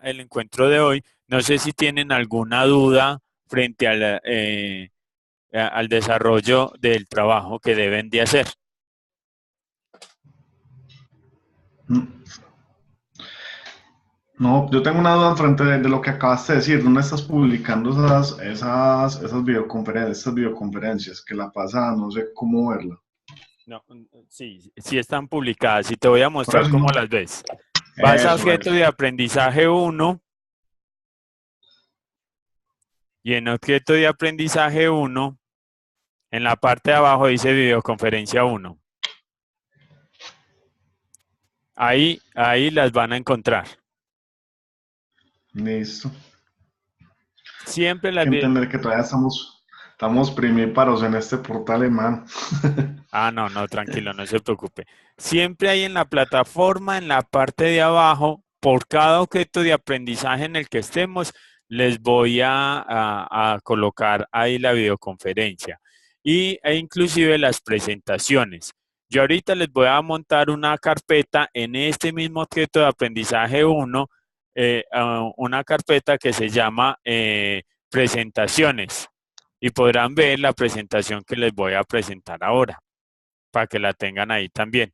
el encuentro de hoy. No sé si tienen alguna duda frente al desarrollo del trabajo que deben de hacer. No, yo tengo una duda frente de lo que acabaste de decir. ¿Dónde estás publicando esas videoconferencias, estas videoconferencias? Que la pasa, no sé cómo verla. No, sí, sí están publicadas y te voy a Por mostrar eso no. cómo las ves. Vas a Eso, objeto eso. de aprendizaje uno y en objeto de aprendizaje uno, en la parte de abajo dice videoconferencia uno. Ahí las van a encontrar. Listo. Siempre Hay las que vi- entender que todavía estamos primíparos en este portal, hermano. Ah, no, no, tranquilo, no se preocupe. Siempre hay en la plataforma, en la parte de abajo, por cada objeto de aprendizaje en el que estemos, les voy a colocar ahí la videoconferencia e inclusive las presentaciones. Yo ahorita les voy a montar una carpeta en este mismo objeto de aprendizaje uno, una carpeta que se llama presentaciones y podrán ver la presentación que les voy a presentar ahora para que la tengan ahí también,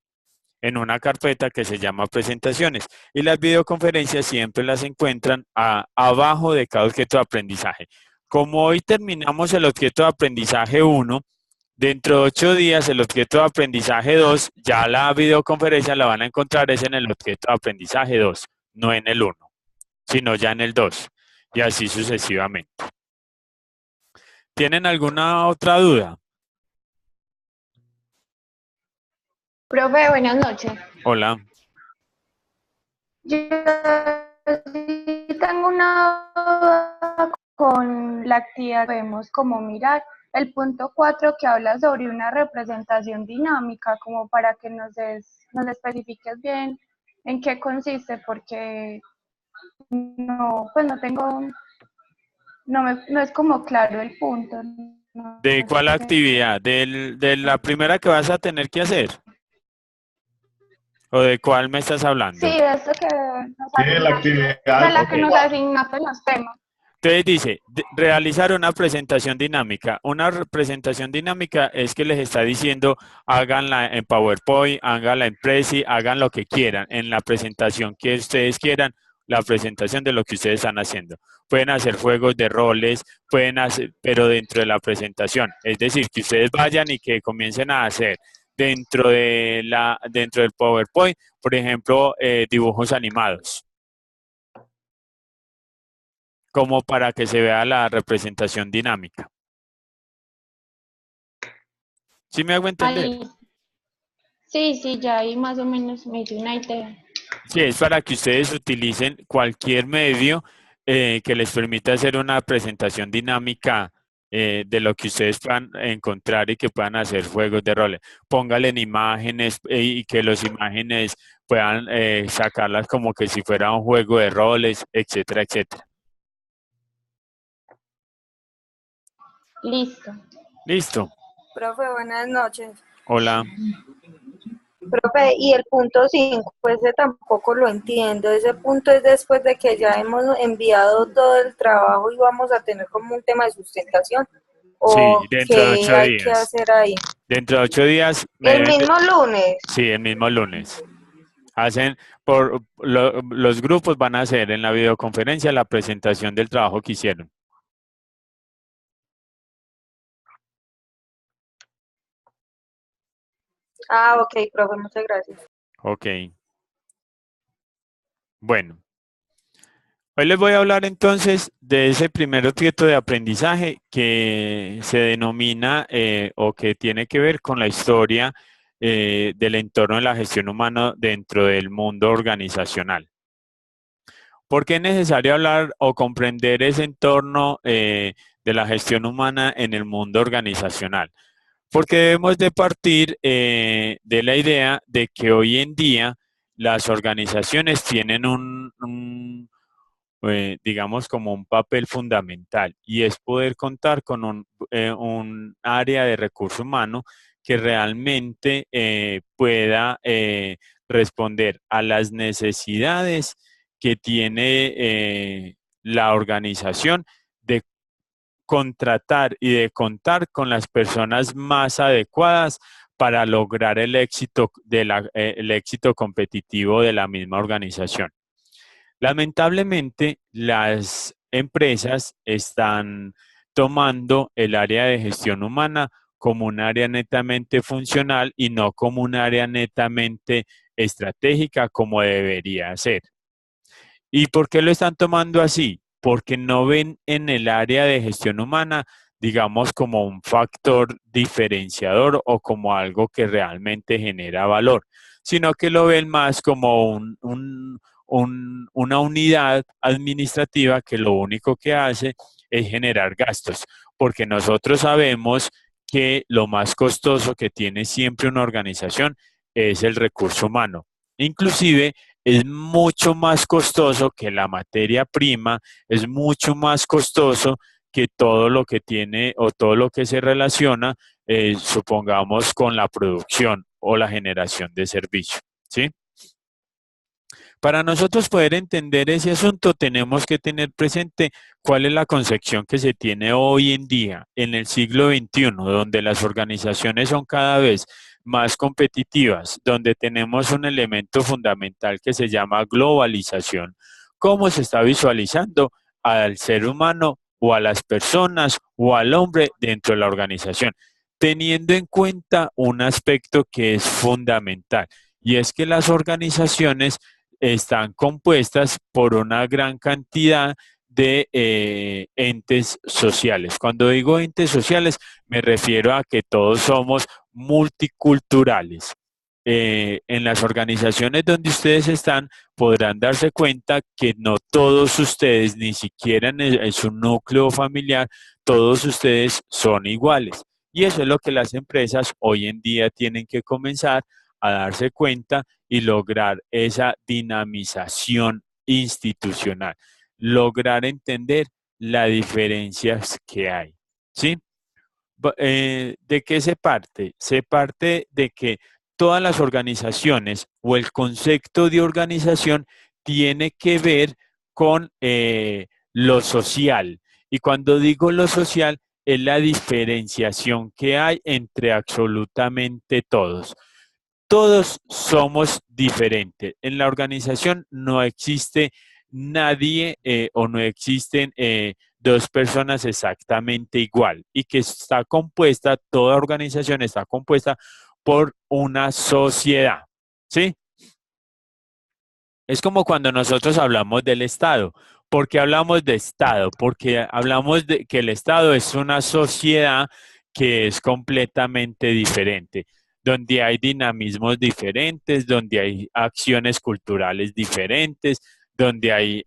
en una carpeta que se llama presentaciones. Y las videoconferencias siempre las encuentran abajo de cada objeto de aprendizaje. Como hoy terminamos el objeto de aprendizaje uno, dentro de 8 días el objeto de aprendizaje 2, ya la videoconferencia la van a encontrar es en el objeto de aprendizaje 2, no en el uno, sino ya en el 2 y así sucesivamente. ¿Tienen alguna otra duda? Profe, buenas noches. Hola. Yo sí tengo una duda con la actividad que podemos como mirar el punto 4 que habla sobre una representación dinámica, como para que nos especifiques bien en qué consiste, porque no, pues no tengo, no es como claro el punto. No ¿De cuál sé. actividad? ¿De la primera que vas a tener que hacer? ¿O de cuál me estás Sí, hablando? eso que nos Sí, la asignaste, de actividad la Ok. que nos 4. asignaste en los temas. Entonces dice, realizar una presentación dinámica. Una presentación dinámica es que les está diciendo, háganla en PowerPoint, háganla en Prezi, hagan lo que quieran, en la presentación que ustedes quieran, la presentación de lo que ustedes están haciendo. Pueden hacer juegos de roles, pueden hacer, pero dentro de la presentación. Es decir, que ustedes vayan y que comiencen a hacer dentro del PowerPoint, por ejemplo, dibujos animados como para que se vea la representación dinámica. ¿Sí me hago entender? Ahí, sí, sí, ya ahí más o menos me dio una idea. Sí, es para que ustedes utilicen cualquier medio que les permita hacer una presentación dinámica de lo que ustedes puedan encontrar y que puedan hacer juegos de roles. Póngale en imágenes y que las imágenes puedan sacarlas como que si fuera un juego de roles, etcétera, etcétera. Listo. Listo. Profe, buenas noches. Hola. Profe, y el punto 5, ese tampoco lo entiendo. Ese punto es después de que ya hemos enviado todo el trabajo y vamos a tener como un tema de sustentación. Sí, ¿O dentro de qué ocho hay que días. hacer ahí? Dentro de 8 días me El deben mismo lunes. sí, el mismo lunes. Hacen los grupos van a hacer en la videoconferencia la presentación del trabajo que hicieron. Ah, ok, profe, muchas gracias. Ok. Bueno, hoy les voy a hablar entonces de ese primer objeto de aprendizaje que se denomina o que tiene que ver con la historia del entorno de la gestión humana dentro del mundo organizacional. ¿Por qué es necesario hablar o comprender ese entorno de la gestión humana en el mundo organizacional? Porque debemos de partir de la idea de que hoy en día las organizaciones tienen digamos, como un papel fundamental y es poder contar con un área de recurso humano que realmente pueda responder a las necesidades que tiene la organización de contratar y de contar con las personas más adecuadas para lograr el éxito, el éxito competitivo de la misma organización. Lamentablemente, las empresas están tomando el área de gestión humana como un área netamente funcional y no como un área netamente estratégica como debería ser. ¿Y por qué lo están tomando así? Porque no ven en el área de gestión humana, digamos, como un factor diferenciador o como algo que realmente genera valor, sino que lo ven más como una unidad administrativa que lo único que hace es generar gastos, porque nosotros sabemos que lo más costoso que tiene siempre una organización es el recurso humano. Inclusive, es mucho más costoso que la materia prima, es mucho más costoso que todo lo que tiene o todo lo que se relaciona, supongamos, con la producción o la generación de servicio, ¿sí? Para nosotros poder entender ese asunto, tenemos que tener presente cuál es la concepción que se tiene hoy en día, en el siglo XXI, donde las organizaciones son cada vez más competitivas, donde tenemos un elemento fundamental que se llama globalización. ¿Cómo se está visualizando al ser humano o a las personas o al hombre dentro de la organización? Teniendo en cuenta un aspecto que es fundamental, y es que las organizaciones están compuestas por una gran cantidad de entes sociales. Cuando digo entes sociales, me refiero a que todos somos multiculturales. En las organizaciones donde ustedes están, podrán darse cuenta que no todos ustedes, ni siquiera en su núcleo familiar, todos ustedes son iguales. Y eso es lo que las empresas hoy en día tienen que comenzar a darse cuenta y lograr esa dinamización institucional, lograr entender las diferencias que hay, ¿sí? ¿De qué se parte? Se parte de que todas las organizaciones o el concepto de organización tiene que ver con lo social. Y cuando digo lo social, es la diferenciación que hay entre absolutamente todos. Todos somos diferentes. En la organización no existe nadie o no existen dos personas exactamente igual y que está compuesta, toda organización está compuesta por una sociedad, ¿sí? Es como cuando nosotros hablamos del Estado. ¿Por qué hablamos de Estado? Porque hablamos de que el Estado es una sociedad que es completamente diferente, donde hay dinamismos diferentes, donde hay acciones culturales diferentes, donde hay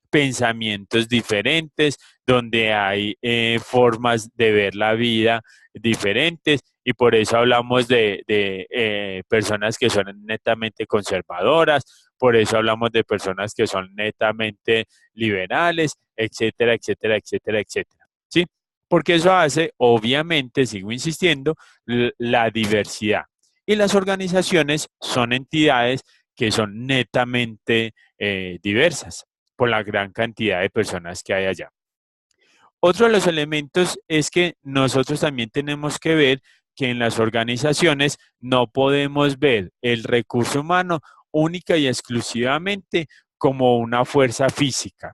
pensamientos diferentes, donde hay formas de ver la vida diferentes, y por eso hablamos de personas que son netamente conservadoras, por eso hablamos de personas que son netamente liberales, etcétera, etcétera, etcétera, etcétera. ¿Sí? Porque eso hace, obviamente, sigo insistiendo, la diversidad. Y las organizaciones son entidades que son netamente diversas por la gran cantidad de personas que hay allá. Otro de los elementos es que nosotros también tenemos que ver que en las organizaciones no podemos ver el recurso humano única y exclusivamente como una fuerza física,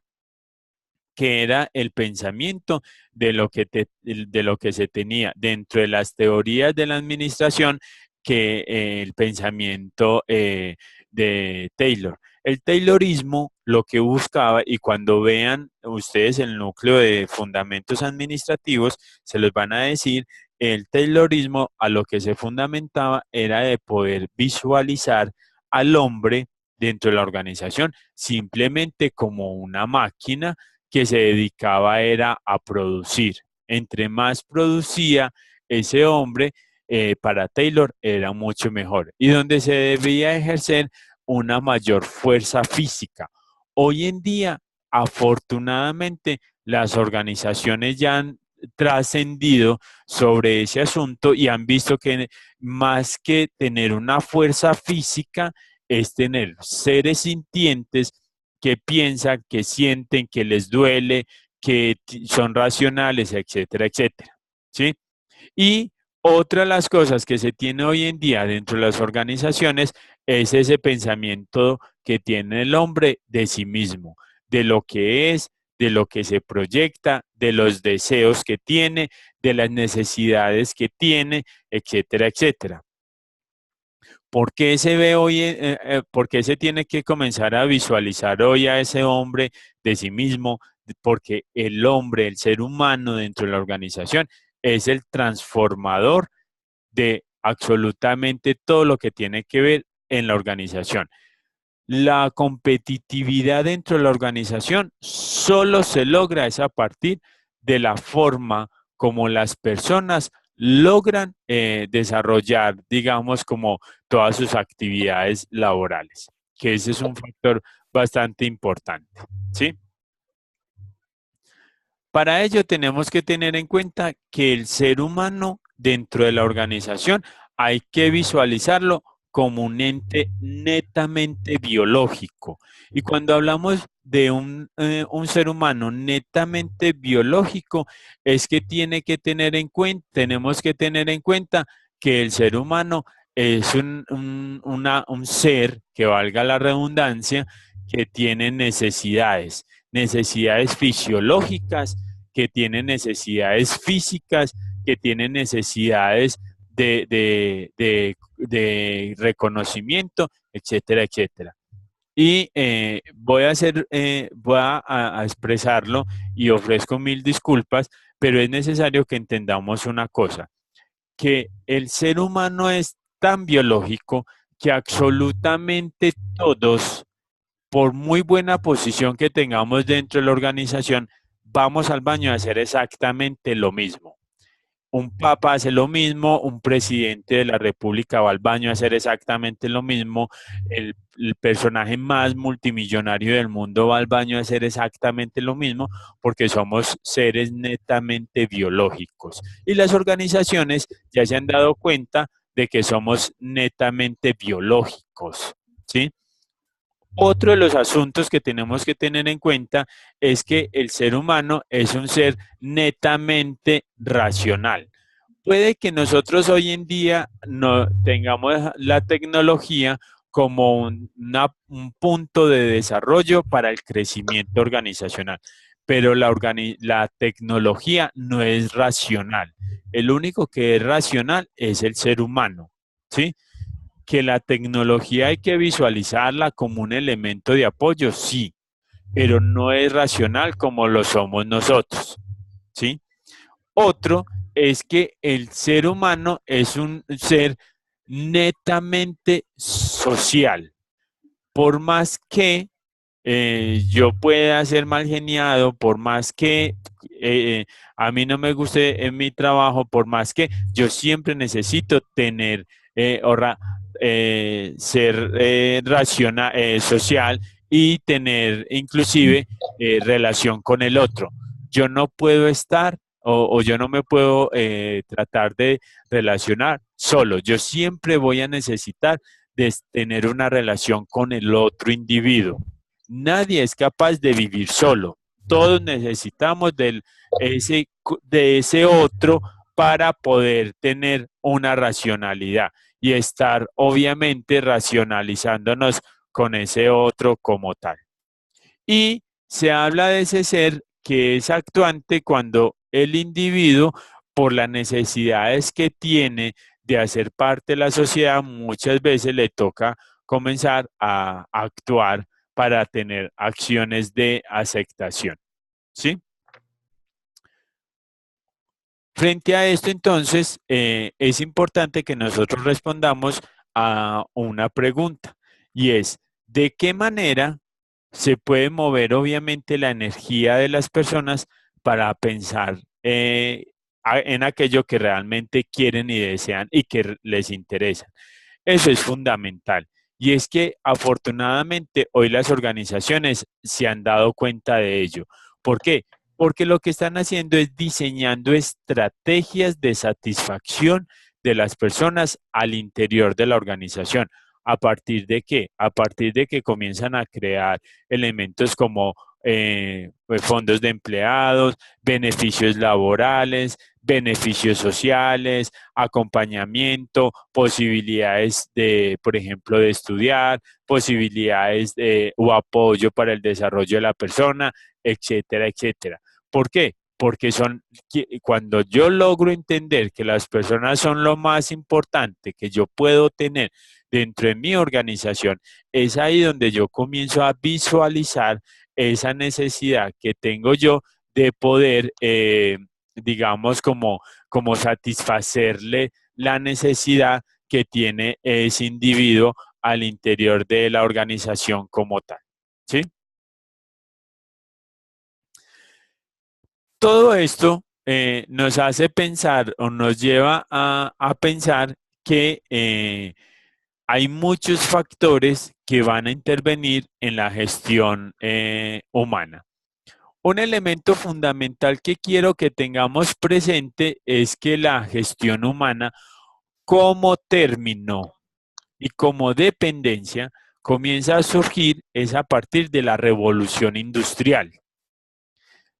que era el pensamiento de lo que se tenía dentro de las teorías de la administración, que el pensamiento de Taylor. El Taylorismo lo que buscaba, y cuando vean ustedes el núcleo de fundamentos administrativos, se los van a decir, el Taylorismo a lo que se fundamentaba era de poder visualizar al hombre dentro de la organización simplemente como una máquina que se dedicaba era a producir. Entre más producía ese hombre, para Taylor era mucho mejor y donde se debía ejercer una mayor fuerza física. Hoy en día, afortunadamente, las organizaciones ya han trascendido sobre ese asunto y han visto que más que tener una fuerza física, es tener seres sintientes que piensan, que sienten, que les duele, que son racionales, etcétera, etcétera. ¿Sí? Y otra de las cosas que se tiene hoy en día dentro de las organizaciones es ese pensamiento que tiene el hombre de sí mismo, de lo que es, de lo que se proyecta, de los deseos que tiene, de las necesidades que tiene, etcétera, etcétera. ¿Por qué se ve hoy, por qué se tiene que comenzar a visualizar hoy a ese hombre de sí mismo? Porque el hombre, el ser humano dentro de la organización, es el transformador de absolutamente todo lo que tiene que ver en la organización. La competitividad dentro de la organización solo se logra es a partir de la forma como las personas logran desarrollar, digamos, como todas sus actividades laborales, que ese es un factor bastante importante, ¿sí? Para ello tenemos que tener en cuenta que el ser humano dentro de la organización hay que visualizarlo como un ente netamente biológico. Y cuando hablamos de un ser humano netamente biológico, es que tenemos que tener en cuenta que el ser humano es un ser, que valga la redundancia, que tiene necesidades fisiológicas, que tiene necesidades físicas, que tiene necesidades de reconocimiento, etcétera, etcétera. Y voy a expresarlo y ofrezco mil disculpas, pero es necesario que entendamos una cosa, que el ser humano es tan biológico que absolutamente todos, por muy buena posición que tengamos dentro de la organización, vamos al baño a hacer exactamente lo mismo. Un papa hace lo mismo, un presidente de la república va al baño a hacer exactamente lo mismo, el personaje más multimillonario del mundo va al baño a hacer exactamente lo mismo, porque somos seres netamente biológicos. Y las organizaciones ya se han dado cuenta de que somos netamente biológicos, ¿sí? Otro de los asuntos que tenemos que tener en cuenta es que el ser humano es un ser netamente racional. Puede que nosotros hoy en día no tengamos la tecnología como un punto de desarrollo para el crecimiento organizacional, pero la tecnología no es racional. El único que es racional es el ser humano, ¿sí? Que la tecnología hay que visualizarla como un elemento de apoyo, sí, pero no es racional como lo somos nosotros, ¿sí? Otro es que el ser humano es un ser netamente social. Por más que yo pueda ser mal geniado, por más que a mí no me guste en mi trabajo, por más que yo siempre necesito tener eh, ser racional, social y tener inclusive relación con el otro. Yo no puedo estar o yo no me puedo tratar de relacionar solo. Yo siempre voy a necesitar de tener una relación con el otro individuo. Nadie es capaz de vivir solo. Todos necesitamos de ese otro para poder tener una racionalidad y estar obviamente racionalizándonos con ese otro como tal. Y se habla de ese ser que es actuante cuando el individuo, por las necesidades que tiene de hacer parte de la sociedad, muchas veces le toca comenzar a actuar para tener acciones de aceptación. ¿Sí? Frente a esto, entonces, es importante que nosotros respondamos a una pregunta y es, ¿de qué manera se puede mover obviamente la energía de las personas para pensar en aquello que realmente quieren y desean y que les interesa? Eso es fundamental. Y es que afortunadamente hoy las organizaciones se han dado cuenta de ello. ¿Por qué? Porque lo que están haciendo es diseñando estrategias de satisfacción de las personas al interior de la organización. ¿A partir de qué? A partir de que comienzan a crear elementos como fondos de empleados, beneficios laborales, beneficios sociales, acompañamiento, posibilidades de, por ejemplo, de estudiar, posibilidades o apoyo para el desarrollo de la persona, etcétera, etcétera. ¿Por qué? Porque cuando yo logro entender que las personas son lo más importante que yo puedo tener dentro de mi organización, es ahí donde yo comienzo a visualizar esa necesidad que tengo yo de poder, digamos, como satisfacerle la necesidad que tiene ese individuo al interior de la organización como tal. ¿Sí? Todo esto nos hace pensar o nos lleva a pensar que hay muchos factores que van a intervenir en la gestión humana. Un elemento fundamental que quiero que tengamos presente es que la gestión humana como término y como dependencia comienza a surgir es a partir de la revolución industrial.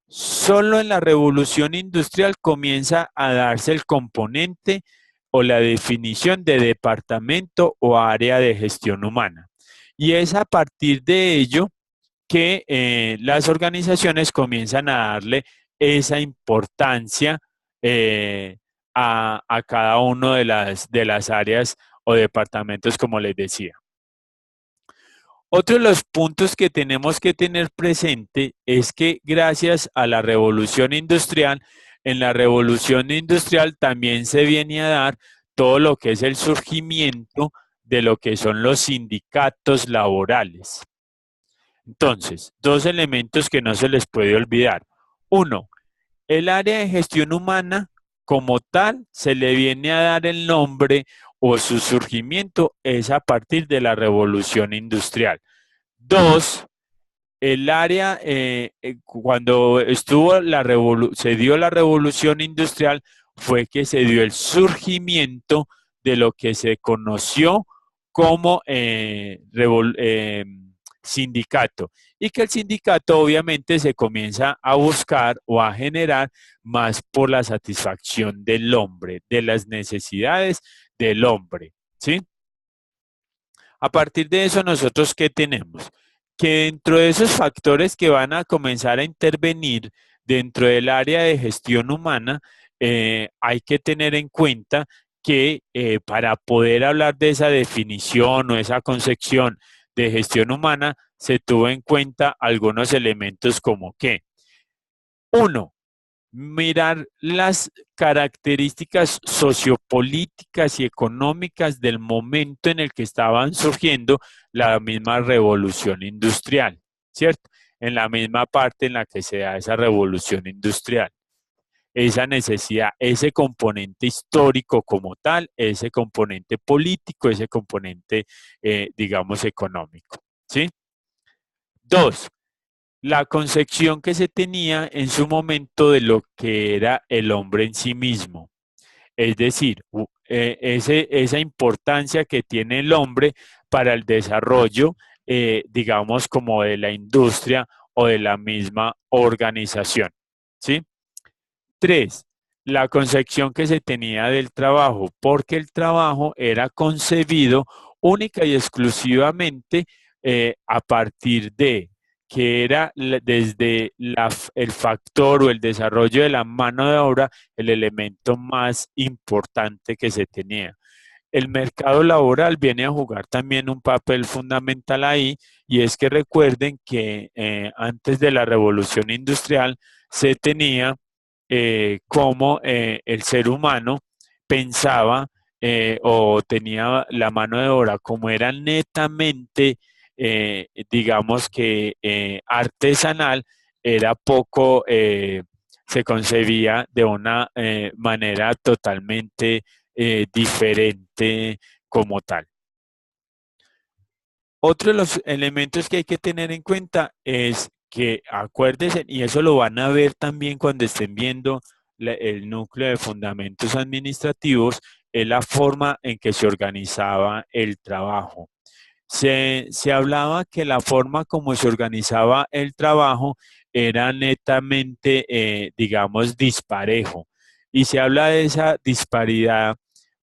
Solo en la revolución industrial comienza a darse el componente o la definición de departamento o área de gestión humana. Y es a partir de ello que las organizaciones comienzan a darle esa importancia a cada una de las áreas o departamentos, como les decía. Otro de los puntos que tenemos que tener presente es que gracias a la revolución industrial, en la revolución industrial también se viene a dar todo lo que es el surgimiento de lo que son los sindicatos laborales. Entonces, dos elementos que no se les puede olvidar. Uno, el área de gestión humana como tal se le viene a dar el nombre o su surgimiento es a partir de la revolución industrial. Dos, el área, cuando se dio la revolución industrial, fue que se dio el surgimiento de lo que se conoció como sindicato, y que el sindicato obviamente se comienza a buscar o a generar más por la satisfacción del hombre, de las necesidades del hombre, ¿sí? A partir de eso, nosotros, ¿qué tenemos? Que dentro de esos factores que van a comenzar a intervenir dentro del área de gestión humana, hay que tener en cuenta que para poder hablar de esa definición o esa concepción de gestión humana, se tuvo en cuenta algunos elementos como que, uno, mirar las características sociopolíticas y económicas del momento en el que estaban surgiendo la misma revolución industrial, ¿cierto? En la misma parte en la que se da esa revolución industrial. Esa necesidad, ese componente histórico como tal, ese componente político, ese componente, digamos, económico, ¿sí? Dos, la concepción que se tenía en su momento de lo que era el hombre en sí mismo. Es decir, esa importancia que tiene el hombre para el desarrollo, digamos, como de la industria o de la misma organización. ¿Sí? Tres, la concepción que se tenía del trabajo, porque el trabajo era concebido única y exclusivamente a partir de que era desde el factor o el desarrollo de la mano de obra el elemento más importante que se tenía. El mercado laboral viene a jugar también un papel fundamental ahí, y es que recuerden que antes de la revolución industrial se tenía cómo el ser humano pensaba o tenía la mano de obra como era netamente, digamos que artesanal, era poco, se concebía de una manera totalmente diferente como tal. Otro de los elementos que hay que tener en cuenta es que acuérdense, y eso lo van a ver también cuando estén viendo el núcleo de fundamentos administrativos, es la forma en que se organizaba el trabajo. Se hablaba que la forma como se organizaba el trabajo era netamente, digamos, disparejo. Y se habla de esa disparidad.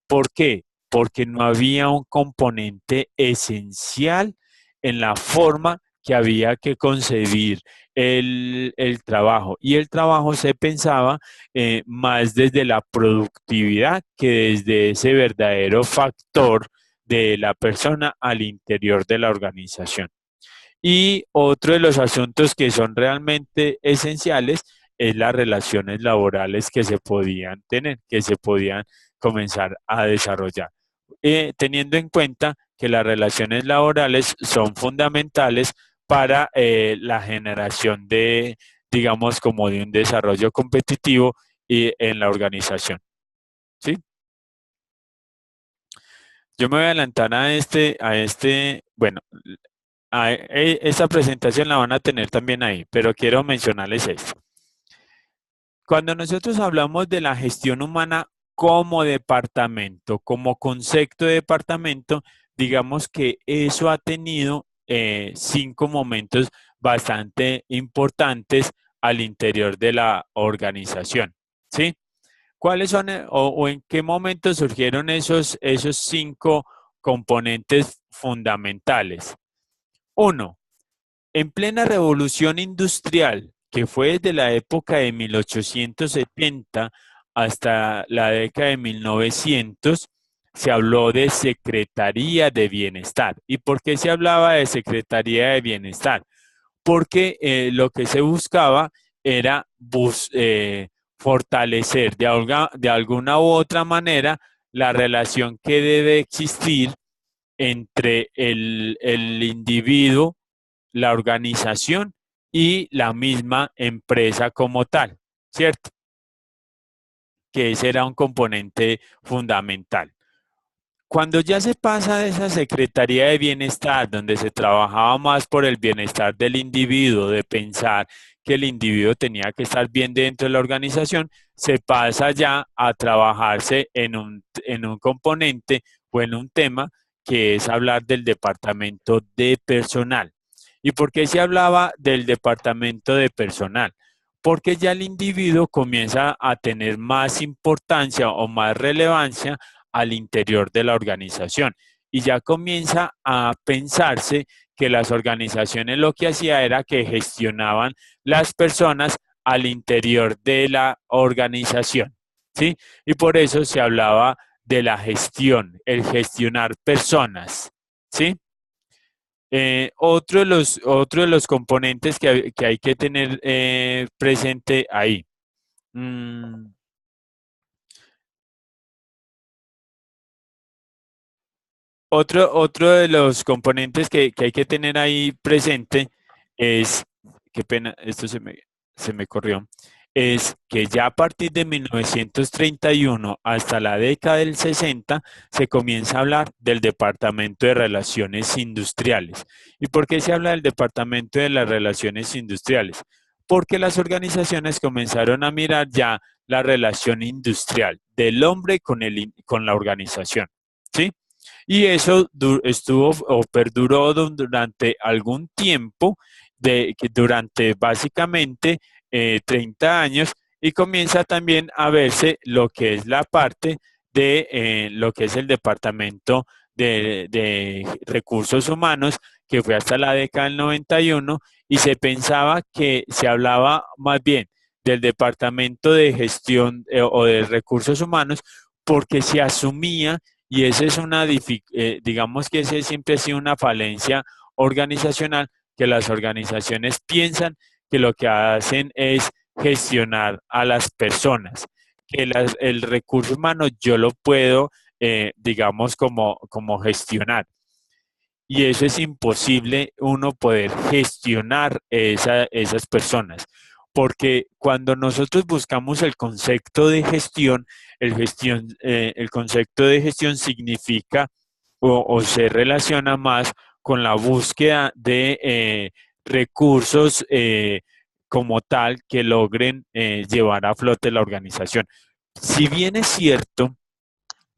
¿Por qué? Porque no había un componente esencial en la forma que había que concebir el trabajo. Y el trabajo se pensaba más desde la productividad que desde ese verdadero factor de la persona al interior de la organización. Y otro de los asuntos que son realmente esenciales es las relaciones laborales que se podían tener, que se podían comenzar a desarrollar. Teniendo en cuenta que las relaciones laborales son fundamentales para la generación de, digamos, como de un desarrollo competitivo en la organización. ¿Sí? Yo me voy a adelantar bueno, esta presentación la van a tener también ahí, pero quiero mencionarles esto. Cuando nosotros hablamos de la gestión humana como departamento, como concepto de departamento, digamos que eso ha tenido 5 momentos bastante importantes al interior de la organización, ¿sí? ¿Cuáles son o en qué momento surgieron esos 5 componentes fundamentales? Uno, en plena revolución industrial, que fue desde la época de 1870 hasta la década de 1900, se habló de Secretaría de Bienestar. ¿Y por qué se hablaba de Secretaría de Bienestar? Porque lo que se buscaba era fortalecer de alguna u otra manera la relación que debe existir entre el individuo, la organización y la misma empresa como tal, ¿cierto? Que ese era un componente fundamental. Cuando ya se pasa de esa Secretaría de Bienestar, donde se trabajaba más por el bienestar del individuo, de pensar que el individuo tenía que estar bien dentro de la organización, se pasa ya a trabajarse en un componente o en un tema que es hablar del departamento de personal. ¿Y por qué se hablaba del departamento de personal? Porque ya el individuo comienza a tener más importancia o más relevancia al interior de la organización. Y ya comienza a pensarse que las organizaciones lo que hacía era que gestionaban las personas al interior de la organización, ¿sí? Y por eso se hablaba de la gestión, el gestionar personas, ¿sí? Otro de los componentes que hay que tener presente ahí. Mm, otro de los componentes que hay que tener ahí presente es, qué pena, se me corrió, es que ya a partir de 1931 hasta la década del 60 se comienza a hablar del Departamento de Relaciones Industriales. ¿Y por qué se habla del Departamento de las Relaciones Industriales? Porque las organizaciones comenzaron a mirar ya la relación industrial del hombre con la organización, ¿sí? Y eso estuvo o perduró durante algún tiempo, durante básicamente 30 años, y comienza también a verse lo que es la parte de lo que es el Departamento de Recursos Humanos, que fue hasta la década del 91, y se pensaba que se hablaba más bien del Departamento de Gestión o de Recursos Humanos, porque se asumía y esa es digamos que ese siempre ha sido una falencia organizacional, que las organizaciones piensan que lo que hacen es gestionar a las personas, que el recurso humano yo lo puedo, digamos, como gestionar. Y eso es imposible uno poder gestionar esas personas. Porque cuando nosotros buscamos el concepto de gestión, el concepto de gestión significa o se relaciona más con la búsqueda de recursos como tal que logren llevar a flote la organización. Si bien es cierto,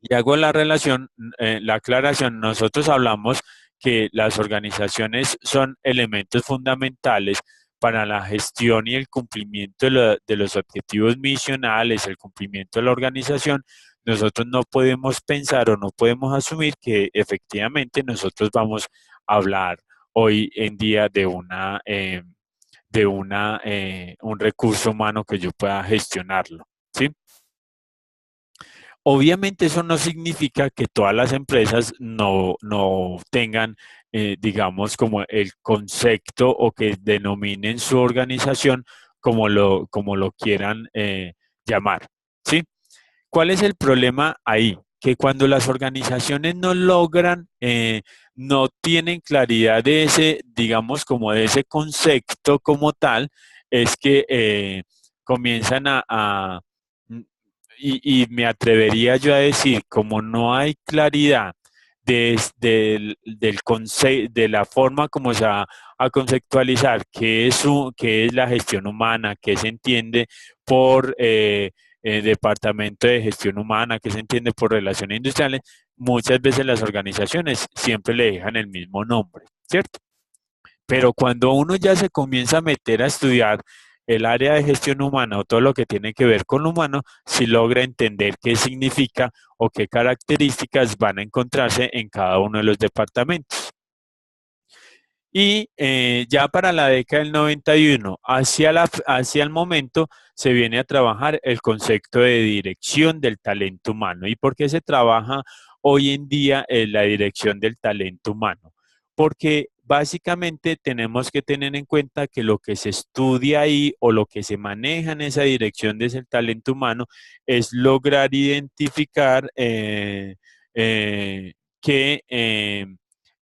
y hago la relación, la aclaración, nosotros hablamos que las organizaciones son elementos fundamentales para la gestión y el cumplimiento de los objetivos misionales, el cumplimiento de la organización, nosotros no podemos pensar o no podemos asumir que efectivamente nosotros vamos a hablar hoy en día un recurso humano que yo pueda gestionarlo, ¿sí? Obviamente eso no significa que todas las empresas no tengan, digamos, como el concepto o que denominen su organización como lo quieran llamar, ¿sí? ¿Cuál es el problema ahí? Que cuando las organizaciones no logran, no tienen claridad de ese, digamos, como de ese concepto como tal, es que comienzan y me atrevería yo a decir, como no hay claridad de la forma como se va a conceptualizar qué es la gestión humana, qué se entiende por departamento de gestión humana, qué se entiende por relaciones industriales, muchas veces las organizaciones siempre le dejan el mismo nombre, ¿cierto? Pero cuando uno ya se comienza a meter a estudiar el área de gestión humana o todo lo que tiene que ver con lo humano, si logra entender qué significa o qué características van a encontrarse en cada uno de los departamentos. Y ya para la década del 91, hacia el momento, se viene a trabajar el concepto de dirección del talento humano. ¿Y por qué se trabaja hoy en día la dirección del talento humano? Porque básicamente tenemos que tener en cuenta que lo que se estudia ahí o lo que se maneja en esa dirección de ese talento humano es lograr identificar que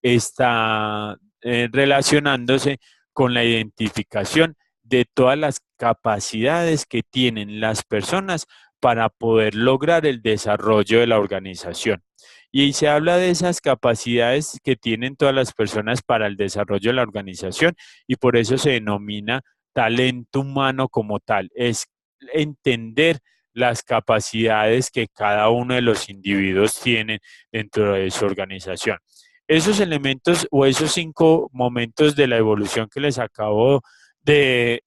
está relacionándose con la identificación de todas las capacidades que tienen las personas para poder lograr el desarrollo de la organización. Y se habla de esas capacidades que tienen todas las personas para el desarrollo de la organización y por eso se denomina talento humano como tal. Es entender las capacidades que cada uno de los individuos tienen dentro de su organización. Esos elementos o esos 5 momentos de la evolución que les acabo de,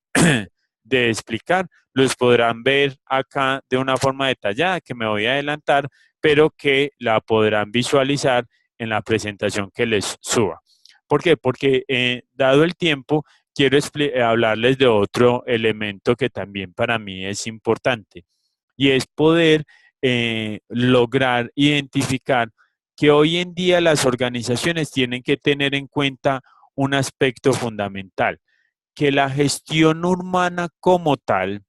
de explicar, los podrán ver acá de una forma detallada que me voy a adelantar, pero que la podrán visualizar en la presentación que les suba. ¿Por qué? Porque dado el tiempo, quiero hablarles de otro elemento que también para mí es importante y es poder lograr identificar que hoy en día las organizaciones tienen que tener en cuenta un aspecto fundamental, que la gestión humana como tal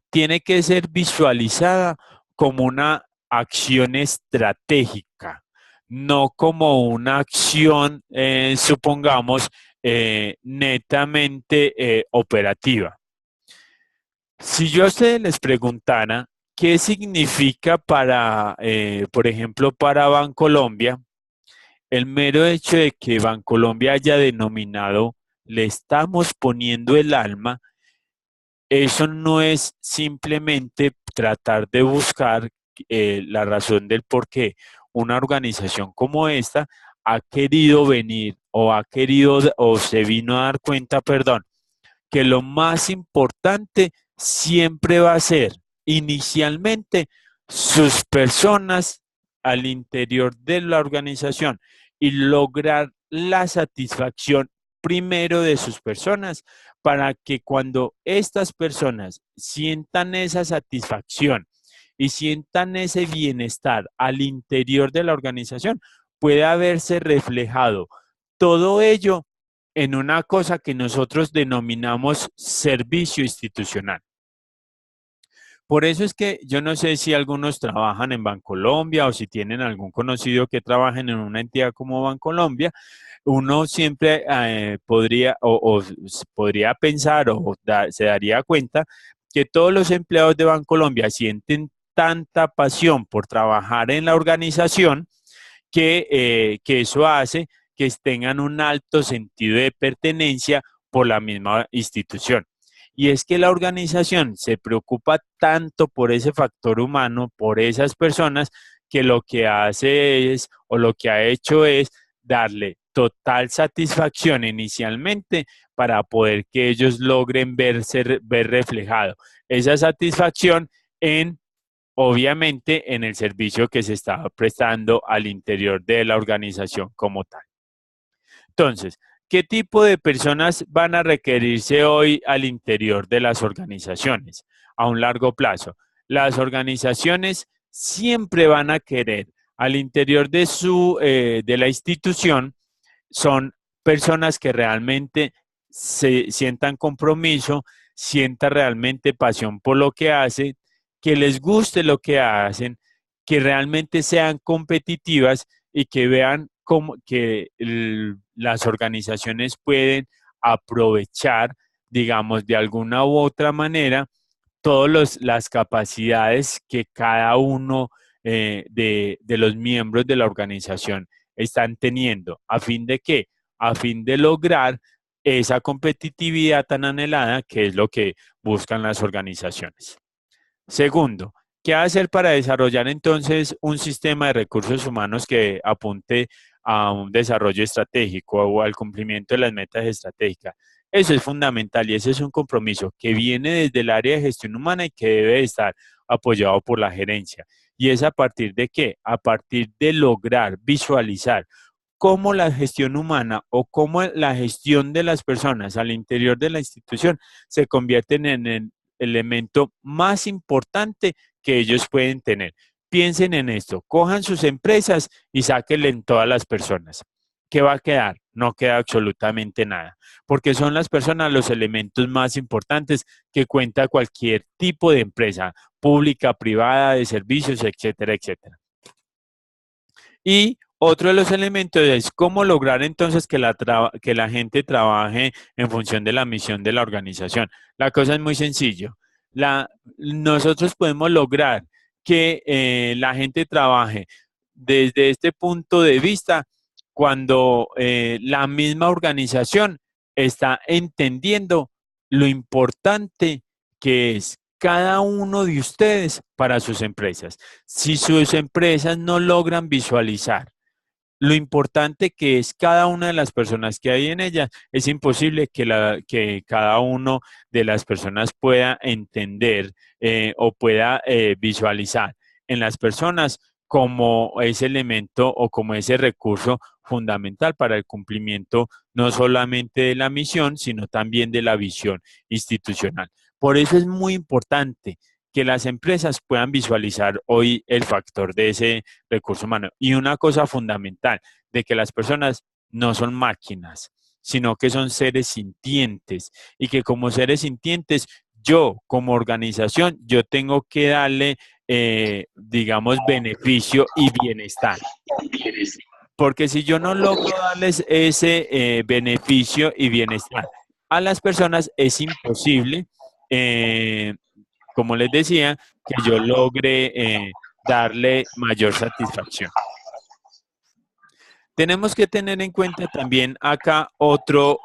tiene que ser visualizada como una acción estratégica, no como una acción, supongamos, netamente operativa. Si yo a ustedes les preguntara qué significa por ejemplo, para Bancolombia, el mero hecho de que Bancolombia haya denominado le estamos poniendo el alma, eso no es simplemente tratar de buscar la razón del por qué una organización como esta ha querido venir o se vino a dar cuenta, perdón, que lo más importante siempre va a ser inicialmente sus personas al interior de la organización y lograr la satisfacción primero de sus personas para que cuando estas personas sientan esa satisfacción y sientan ese bienestar al interior de la organización, pueda verse reflejado todo ello en una cosa que nosotros denominamos servicio institucional. Por eso es que yo no sé si algunos trabajan en Bancolombia o si tienen algún conocido que trabaje en una entidad como Bancolombia, uno siempre podría pensar se daría cuenta que todos los empleados de Bancolombia sienten tanta pasión por trabajar en la organización que eso hace que tengan un alto sentido de pertenencia por la misma institución. Y es que la organización se preocupa tanto por ese factor humano, por esas personas, que lo que hace es, o lo que ha hecho es, darle total satisfacción inicialmente para poder que ellos logren ver reflejado esa satisfacción obviamente, en el servicio que se está prestando al interior de la organización como tal. Entonces, ¿qué tipo de personas van a requerirse hoy al interior de las organizaciones a un largo plazo? Las organizaciones siempre van a querer al interior de la institución, son personas que realmente se sientan compromiso, sientan realmente pasión por lo que hacen, que les guste lo que hacen, que realmente sean competitivas y que vean cómo que las organizaciones pueden aprovechar, digamos, de alguna u otra manera, todas las capacidades que cada uno de los miembros de la organización están teniendo. ¿A fin de qué? A fin de lograr esa competitividad tan anhelada que es lo que buscan las organizaciones. Segundo, ¿qué hacer para desarrollar entonces un sistema de recursos humanos que apunte a un desarrollo estratégico o al cumplimiento de las metas estratégicas? Eso es fundamental y ese es un compromiso que viene desde el área de gestión humana y que debe estar apoyado por la gerencia. ¿Y es a partir de qué? A partir de lograr visualizar cómo la gestión humana o cómo la gestión de las personas al interior de la institución se convierten en el elemento más importante que ellos pueden tener. Piensen en esto, cojan sus empresas y sáquenle en todas las personas. ¿Qué va a quedar? No queda absolutamente nada, porque son las personas los elementos más importantes que cuenta cualquier tipo de empresa, pública, privada, de servicios, etcétera, etcétera. Y otro de los elementos es cómo lograr entonces que la gente trabaje en función de la misión de la organización. La cosa es muy sencillo. Nosotros podemos lograr que la gente trabaje desde este punto de vista cuando la misma organización está entendiendo lo importante que es cada uno de ustedes para sus empresas. Si sus empresas no logran visualizar lo importante que es cada una de las personas que hay en ella, es imposible que cada uno de las personas pueda entender o pueda visualizar en las personas como ese elemento o como ese recurso fundamental para el cumplimiento no solamente de la misión, sino también de la visión institucional. Por eso es muy importante que las empresas puedan visualizar hoy el factor de ese recurso humano. Y una cosa fundamental, de que las personas no son máquinas, sino que son seres sintientes y que como seres sintientes, yo como organización, yo tengo que darle, digamos, beneficio y bienestar. Porque si yo no logro darles ese beneficio y bienestar a las personas, es imposible como les decía, que yo logre darle mayor satisfacción. Tenemos que tener en cuenta también acá otro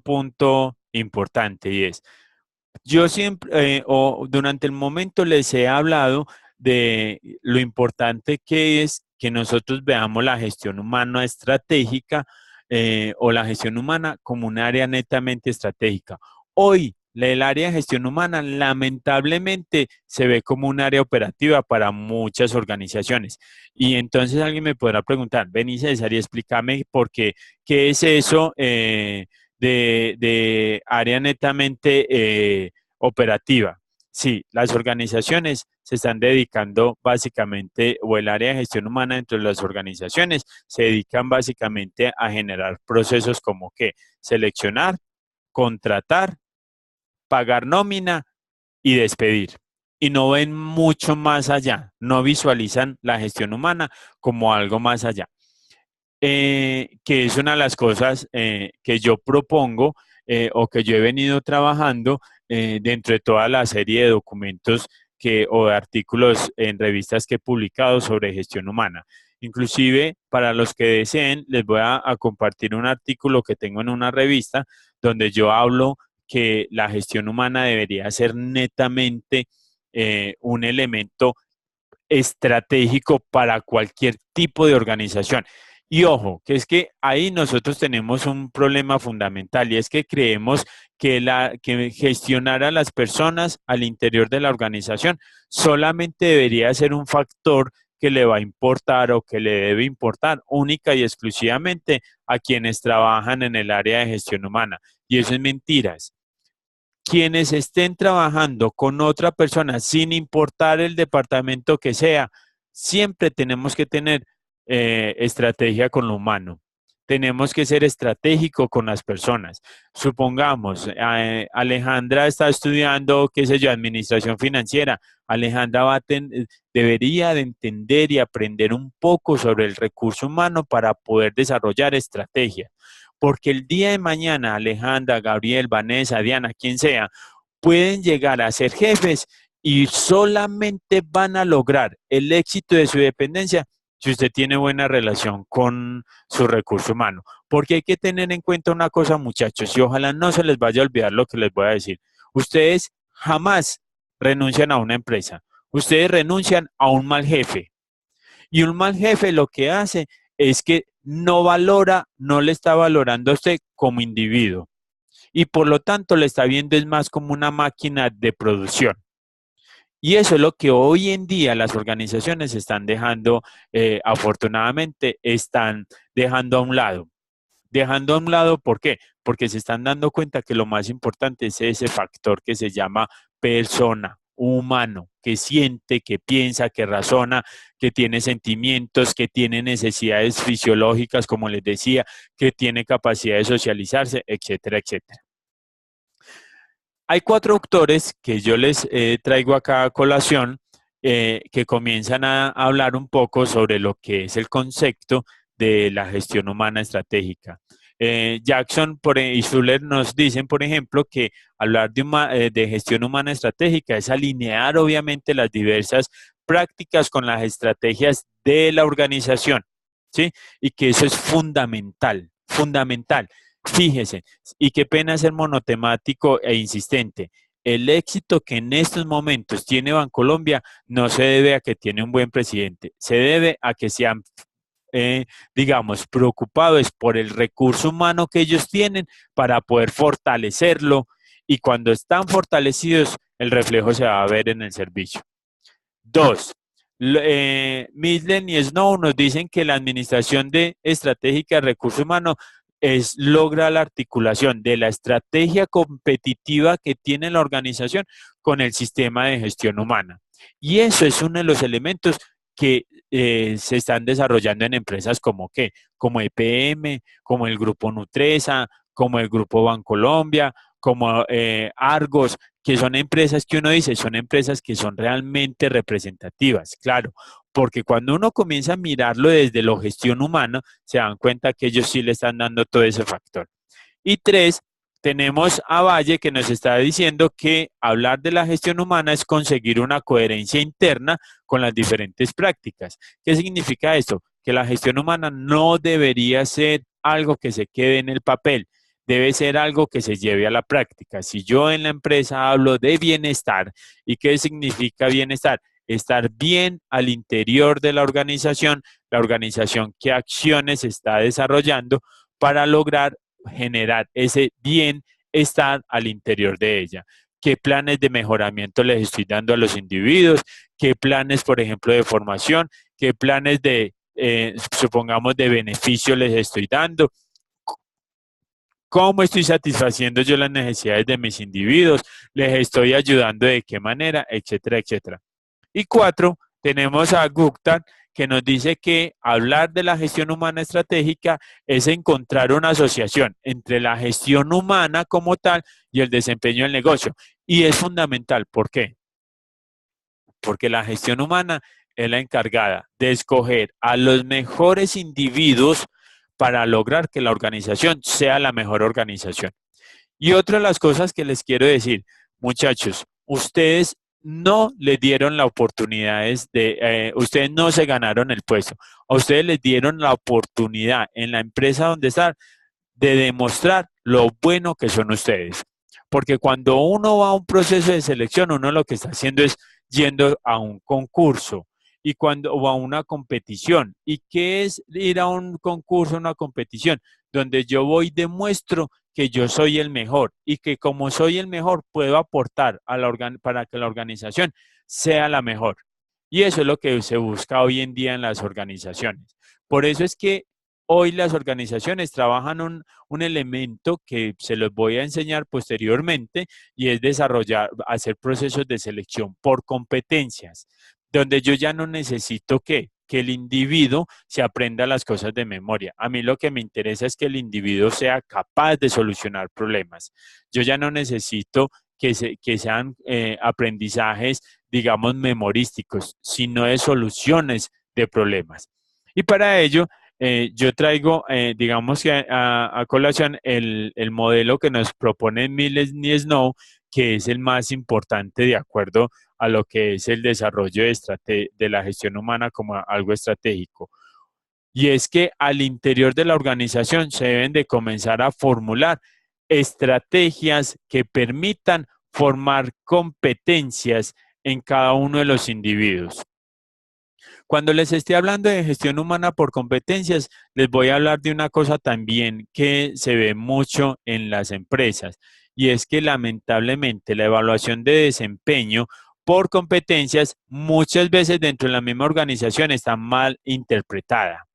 punto importante y es, yo siempre, o durante el momento les he hablado de lo importante que es que nosotros veamos la gestión humana estratégica o la gestión humana como un área netamente estratégica. Hoy, el área de gestión humana lamentablemente se ve como un área operativa para muchas organizaciones. Y entonces alguien me podrá preguntar, vení César y explícame por qué es eso de área netamente operativa. Sí, las organizaciones se están dedicando básicamente, o el área de gestión humana dentro de las organizaciones se dedican básicamente a generar procesos como que seleccionar, contratar, pagar nómina y despedir. Y no ven mucho más allá, no visualizan la gestión humana como algo más allá. Que es una de las cosas que yo propongo o que yo he venido trabajando dentro de toda la serie de documentos o de artículos en revistas que he publicado sobre gestión humana. Inclusive, para los que deseen, les voy a compartir un artículo que tengo en una revista donde yo hablo que la gestión humana debería ser netamente un elemento estratégico para cualquier tipo de organización. Y ojo, que es que ahí nosotros tenemos un problema fundamental y es que creemos que gestionar a las personas al interior de la organización solamente debería ser un factor que le va a importar o que le debe importar única y exclusivamente a quienes trabajan en el área de gestión humana. Y eso es mentiras. Quienes estén trabajando con otra persona, sin importar el departamento que sea, siempre tenemos que tener estrategia con lo humano. Tenemos que ser estratégico con las personas. Supongamos, Alejandra está estudiando, qué sé yo, administración financiera. Alejandra debería de entender y aprender un poco sobre el recurso humano para poder desarrollar estrategias. Porque el día de mañana, Alejandra, Gabriel, Vanessa, Diana, quien sea, pueden llegar a ser jefes y solamente van a lograr el éxito de su dependencia si usted tiene buena relación con su recurso humano. Porque hay que tener en cuenta una cosa, muchachos, y ojalá no se les vaya a olvidar lo que les voy a decir. Ustedes jamás renuncian a una empresa. Ustedes renuncian a un mal jefe. Y un mal jefe lo que hace es que no valora, no le está valorando a usted como individuo. Y por lo tanto le está viendo es más como una máquina de producción. Y eso es lo que hoy en día las organizaciones están dejando, afortunadamente, están dejando a un lado. Dejando a un lado, ¿por qué? Porque se están dando cuenta que lo más importante es ese factor que se llama persona, humano, que siente, que piensa, que razona, que tiene sentimientos, que tiene necesidades fisiológicas, como les decía, que tiene capacidad de socializarse, etcétera, etcétera. Hay 4 autores que yo les traigo acá a colación que comienzan a hablar un poco sobre lo que es el concepto de la gestión humana estratégica. Jackson y Schuller nos dicen, por ejemplo, que hablar de gestión humana estratégica es alinear obviamente las diversas prácticas con las estrategias de la organización, ¿sí? Y que eso es fundamental, fundamental. Fíjese, y qué pena ser monotemático e insistente. El éxito que en estos momentos tiene Bancolombia no se debe a que tiene un buen presidente, se debe a que se han, digamos, preocupados por el recurso humano que ellos tienen para poder fortalecerlo y cuando están fortalecidos, el reflejo se va a ver en el servicio. 2. Mislen y Snow nos dicen que la administración estratégica de recursos humanos logra la articulación de la estrategia competitiva que tiene la organización con el sistema de gestión humana. Y eso es uno de los elementos que se están desarrollando en empresas como EPM, como el Grupo Nutresa, como el Grupo Bancolombia, como Argos, que son empresas que uno dice, son empresas que son realmente representativas, claro, porque cuando uno comienza a mirarlo desde la gestión humana, se dan cuenta que ellos sí le están dando todo ese factor. Y 3, tenemos a Valle que nos está diciendo que hablar de la gestión humana es conseguir una coherencia interna con las diferentes prácticas. ¿Qué significa esto? Que la gestión humana no debería ser algo que se quede en el papel, debe ser algo que se lleve a la práctica. Si yo en la empresa hablo de bienestar, ¿y qué significa bienestar? Estar bien al interior de la organización qué acciones está desarrollando para lograr generar ese bienestar al interior de ella. ¿Qué planes de mejoramiento les estoy dando a los individuos? ¿Qué planes, por ejemplo, de formación? ¿Qué planes supongamos, de beneficio les estoy dando? ¿Cómo estoy satisfaciendo yo las necesidades de mis individuos? ¿Les estoy ayudando de qué manera? Etcétera, etcétera. Y 4, tenemos a Gupta, que nos dice que hablar de la gestión humana estratégica es encontrar una asociación entre la gestión humana como tal y el desempeño del negocio. Y es fundamental. ¿Por qué? Porque la gestión humana es la encargada de escoger a los mejores individuos para lograr que la organización sea la mejor organización. Y otra de las cosas que les quiero decir, muchachos, ustedes no les dieron la oportunidad ustedes no se ganaron el puesto, a ustedes les dieron la oportunidad en la empresa donde están de demostrar lo bueno que son ustedes. Porque cuando uno va a un proceso de selección, uno lo que está haciendo es yendo a un concurso. o a una competición. ¿Y qué es ir a un concurso, a una competición? Donde yo voy y demuestro que yo soy el mejor y que como soy el mejor puedo aportar para que la organización sea la mejor. Y eso es lo que se busca hoy en día en las organizaciones. Por eso es que hoy las organizaciones trabajan un elemento que se los voy a enseñar posteriormente y es hacer procesos de selección por competencias, donde yo ya no necesito que el individuo se aprenda las cosas de memoria. A mí lo que me interesa es que el individuo sea capaz de solucionar problemas. Yo ya no necesito que sean aprendizajes, digamos, memorísticos, sino de soluciones de problemas. Y para ello, yo traigo, digamos que a colación el modelo que nos propone Miles y Snow, que es el más importante de acuerdo a lo que es el desarrollo de la gestión humana como algo estratégico. Y es que al interior de la organización se deben de comenzar a formular estrategias que permitan formar competencias en cada uno de los individuos. Cuando les esté hablando de gestión humana por competencias, les voy a hablar de una cosa también que se ve mucho en las empresas, y es que lamentablemente la evaluación de desempeño por competencias muchas veces dentro de la misma organización está mal interpretada.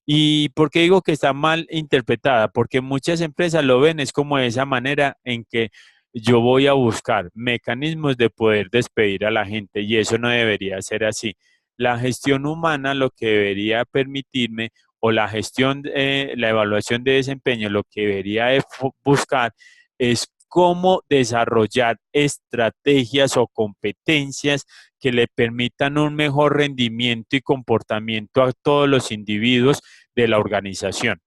¿Y por qué digo que está mal interpretada? Porque muchas empresas lo ven es como de esa manera en que yo voy a buscar mecanismos de poder despedir a la gente y eso no debería ser así. La gestión humana lo que debería permitirme o la evaluación de desempeño lo que debería de buscar es cómo desarrollar estrategias o competencias que le permitan un mejor rendimiento y comportamiento a todos los individuos de la organización.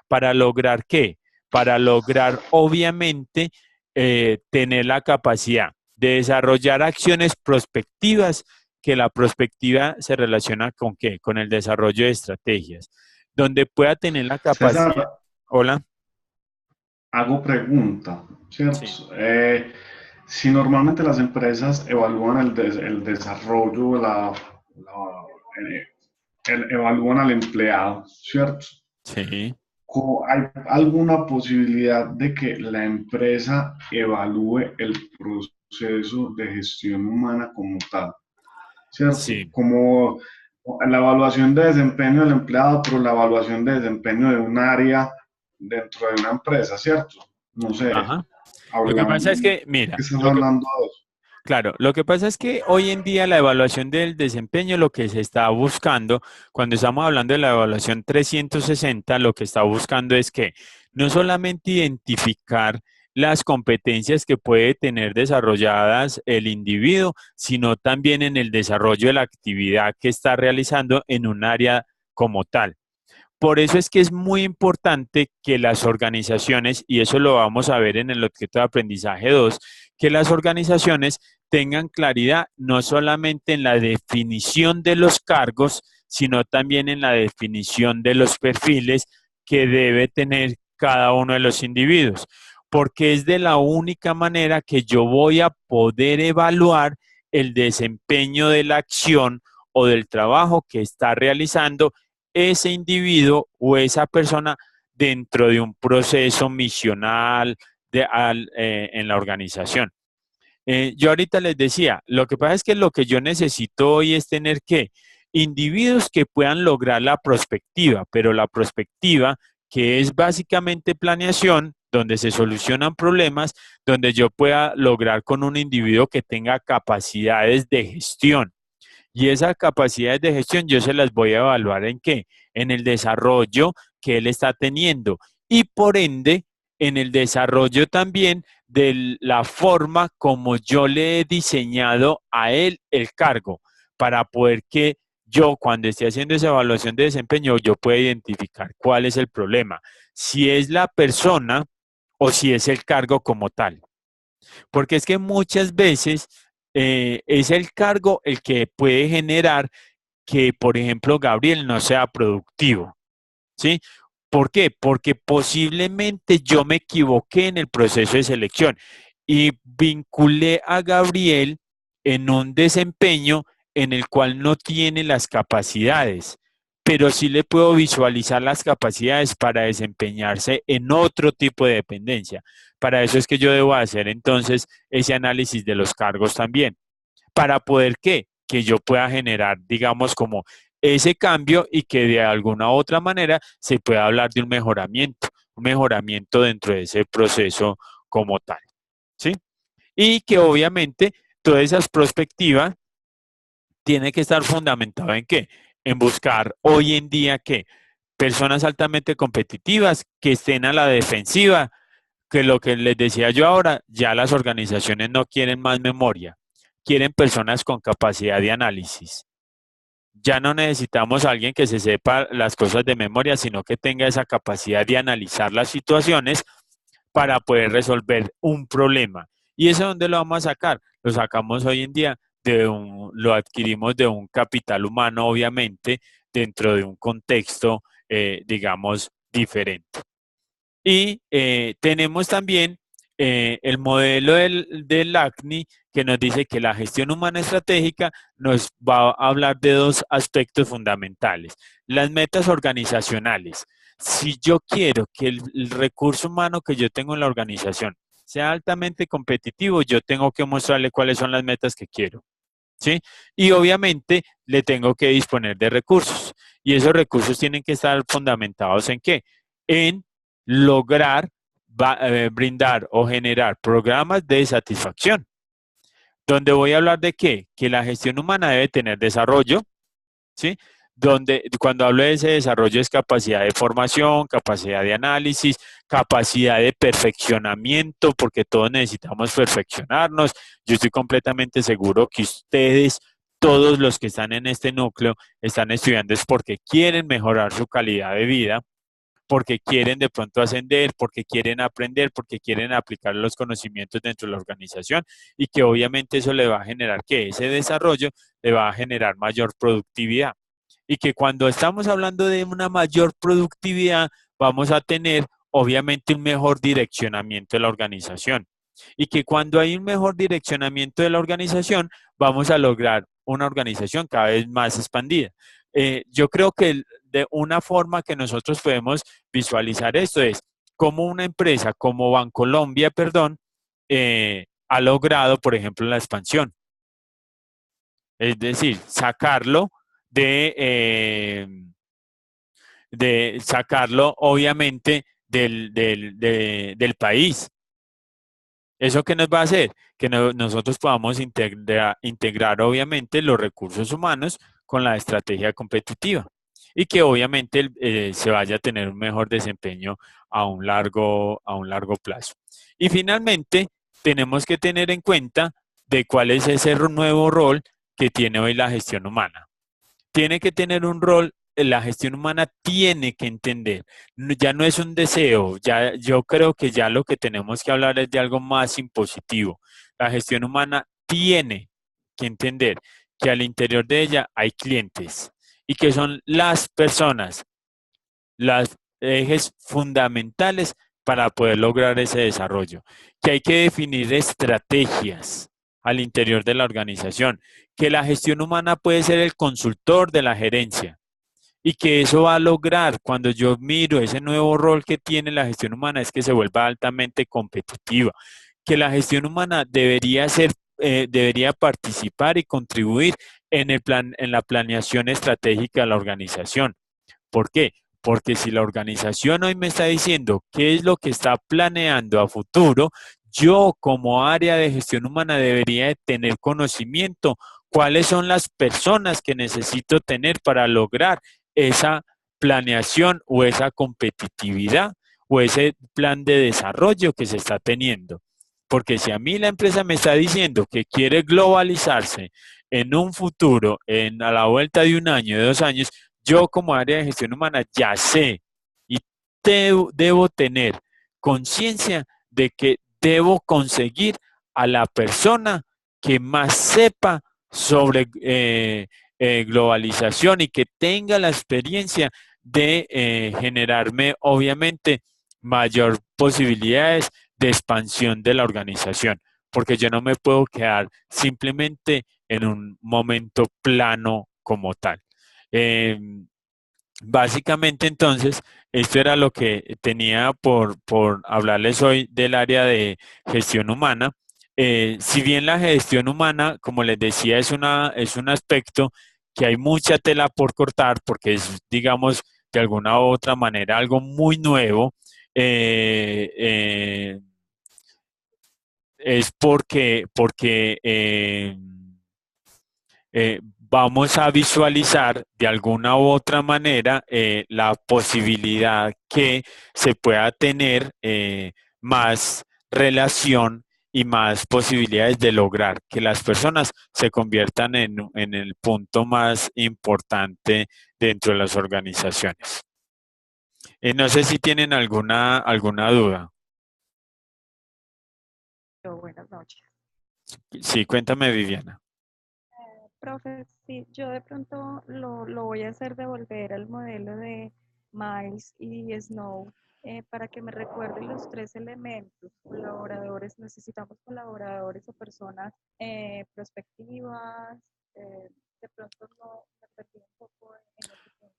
¿Para lograr qué? Para lograr, obviamente, tener la capacidad de desarrollar acciones prospectivas, que la prospectiva se relaciona con ¿qué? Con el desarrollo de estrategias, donde pueda tener la capacidad. César, Hola. hago pregunta, ¿cierto? Sí. Si normalmente las empresas evalúan el desarrollo, evalúan al empleado, ¿cierto? Sí. ¿Hay alguna posibilidad de que la empresa evalúe el proceso de gestión humana como tal? ¿Cierto? Sí. Como la evaluación de desempeño del empleado, pero la evaluación de desempeño de un área dentro de una empresa, ¿cierto? No sé, Ajá. Lo que hablando, pasa es que, ¿qué mira, estás hablando de eso? claro, lo que pasa es que hoy en día la evaluación del desempeño, lo que se está buscando, cuando estamos hablando de la evaluación 360, lo que está buscando es que no solamente identificar las competencias que puede tener desarrolladas el individuo, sino también en el desarrollo de la actividad que está realizando en un área como tal. Por eso es que es muy importante que las organizaciones, y eso lo vamos a ver en el objeto de aprendizaje 2, que las organizaciones tengan claridad no solamente en la definición de los cargos, sino también en la definición de los perfiles que debe tener cada uno de los individuos, porque es de la única manera que yo voy a poder evaluar el desempeño de la acción o del trabajo que está realizando ese individuo o esa persona dentro de un proceso misional en la organización. Yo ahorita les decía, lo que pasa es que lo que yo necesito hoy es tener que individuos que puedan lograr la prospectiva, pero la prospectiva que es básicamente planeación, donde se solucionan problemas, donde yo pueda lograr con un individuo que tenga capacidades de gestión. Y esas capacidades de gestión yo se las voy a evaluar en qué? En el desarrollo que él está teniendo y por ende en el desarrollo también de la forma como yo le he diseñado a él el cargo para poder que yo cuando esté haciendo esa evaluación de desempeño yo pueda identificar cuál es el problema, si es la persona o si es el cargo como tal. Porque es que muchas veces es el cargo el que puede generar que, por ejemplo, Gabriel no sea productivo, ¿sí? ¿Por qué? Porque posiblemente yo me equivoqué en el proceso de selección y vinculé a Gabriel en un desempeño en el cual no tiene las capacidades, pero sí le puedo visualizar las capacidades para desempeñarse en otro tipo de dependencia. Para eso es que yo debo hacer entonces ese análisis de los cargos también. ¿Para poder qué? Que yo pueda generar, digamos, como ese cambio y que de alguna u otra manera se pueda hablar de un mejoramiento dentro de ese proceso como tal, ¿sí? Y que obviamente todas esas perspectivas tiene que estar fundamentado en qué? En buscar hoy en día qué? Personas altamente competitivas que estén a la defensiva, que lo que les decía yo ahora, ya las organizaciones no quieren más memoria, quieren personas con capacidad de análisis. Ya no necesitamos a alguien que se sepa las cosas de memoria, sino que tenga esa capacidad de analizar las situaciones para poder resolver un problema. ¿Y eso dónde lo vamos a sacar? Lo sacamos hoy en día lo adquirimos de un capital humano, obviamente, dentro de un contexto, digamos, diferente. Y tenemos también el modelo del ACNI que nos dice que la gestión humana estratégica nos va a hablar de dos aspectos fundamentales. Las metas organizacionales. Si yo quiero que el recurso humano que yo tengo en la organización sea altamente competitivo, yo tengo que mostrarle cuáles son las metas que quiero. ¿Sí? Y obviamente le tengo que disponer de recursos. Y esos recursos tienen que estar fundamentados en qué? En lograr brindar o generar programas de satisfacción. Donde voy a hablar de qué? Que la gestión humana debe tener desarrollo, ¿sí? Donde cuando hablo de ese desarrollo es capacidad de formación, capacidad de análisis, capacidad de perfeccionamiento, porque todos necesitamos perfeccionarnos. Yo estoy completamente seguro que ustedes, todos los que están en este núcleo, están estudiando es porque quieren mejorar su calidad de vida, porque quieren de pronto ascender, porque quieren aprender, porque quieren aplicar los conocimientos dentro de la organización y que obviamente eso le va a generar que ese desarrollo le va a generar mayor productividad. Y que cuando estamos hablando de una mayor productividad, vamos a tener obviamente un mejor direccionamiento de la organización. Y que cuando hay un mejor direccionamiento de la organización, vamos a lograr una organización cada vez más expandida. Yo creo que de una forma que nosotros podemos visualizar esto es cómo una empresa como Bancolombia, perdón, ha logrado, por ejemplo, la expansión. Es decir, sacarlo de sacarlo obviamente del país. ¿Eso qué nos va a hacer? Que nosotros podamos integrar obviamente los recursos humanos con la estrategia competitiva y que obviamente se vaya a tener un mejor desempeño a un largo plazo. Y finalmente, tenemos que tener en cuenta de cuál es ese nuevo rol que tiene hoy la gestión humana. Tiene que tener un rol, la gestión humana tiene que entender, ya no es un deseo, ya yo creo que ya lo que tenemos que hablar es de algo más impositivo. La gestión humana tiene que entender que al interior de ella hay clientes y que son las personas, las ejes fundamentales para poder lograr ese desarrollo, que hay que definir estrategias al interior de la organización, que la gestión humana puede ser el consultor de la gerencia y que eso va a lograr cuando yo miro ese nuevo rol que tiene la gestión humana es que se vuelva altamente competitiva, que la gestión humana debería participar y contribuir en la planeación estratégica de la organización. ¿Por qué? Porque si la organización hoy me está diciendo qué es lo que está planeando a futuro, yo como área de gestión humana debería de tener conocimiento cuáles son las personas que necesito tener para lograr esa planeación o esa competitividad o ese plan de desarrollo que se está teniendo. Porque si a mí la empresa me está diciendo que quiere globalizarse en un futuro, a la vuelta de un año, de 2 años, yo como área de gestión humana ya sé y debo tener conciencia de que debo conseguir a la persona que más sepa sobre globalización y que tenga la experiencia de generarme, obviamente, mayor posibilidades de expansión de la organización, porque yo no me puedo quedar simplemente en un momento plano como tal. Básicamente, entonces, esto era lo que tenía por hablarles hoy del área de gestión humana. Si bien la gestión humana, como les decía, es un aspecto que hay mucha tela por cortar porque es, digamos, de alguna u otra manera algo muy nuevo, eh, eh, es porque vamos a visualizar de alguna u otra manera la posibilidad que se pueda tener más relación y más posibilidades de lograr que las personas se conviertan en el punto más importante dentro de las organizaciones. No sé si tienen alguna duda. Buenas noches. Sí, cuéntame, Viviana. Profe, sí, yo de pronto lo voy a hacer devolver al modelo de Miles y Snow para que me recuerden los tres elementos. Colaboradores, necesitamos colaboradores o personas prospectivas. De pronto no me perdí un poco en ese punto.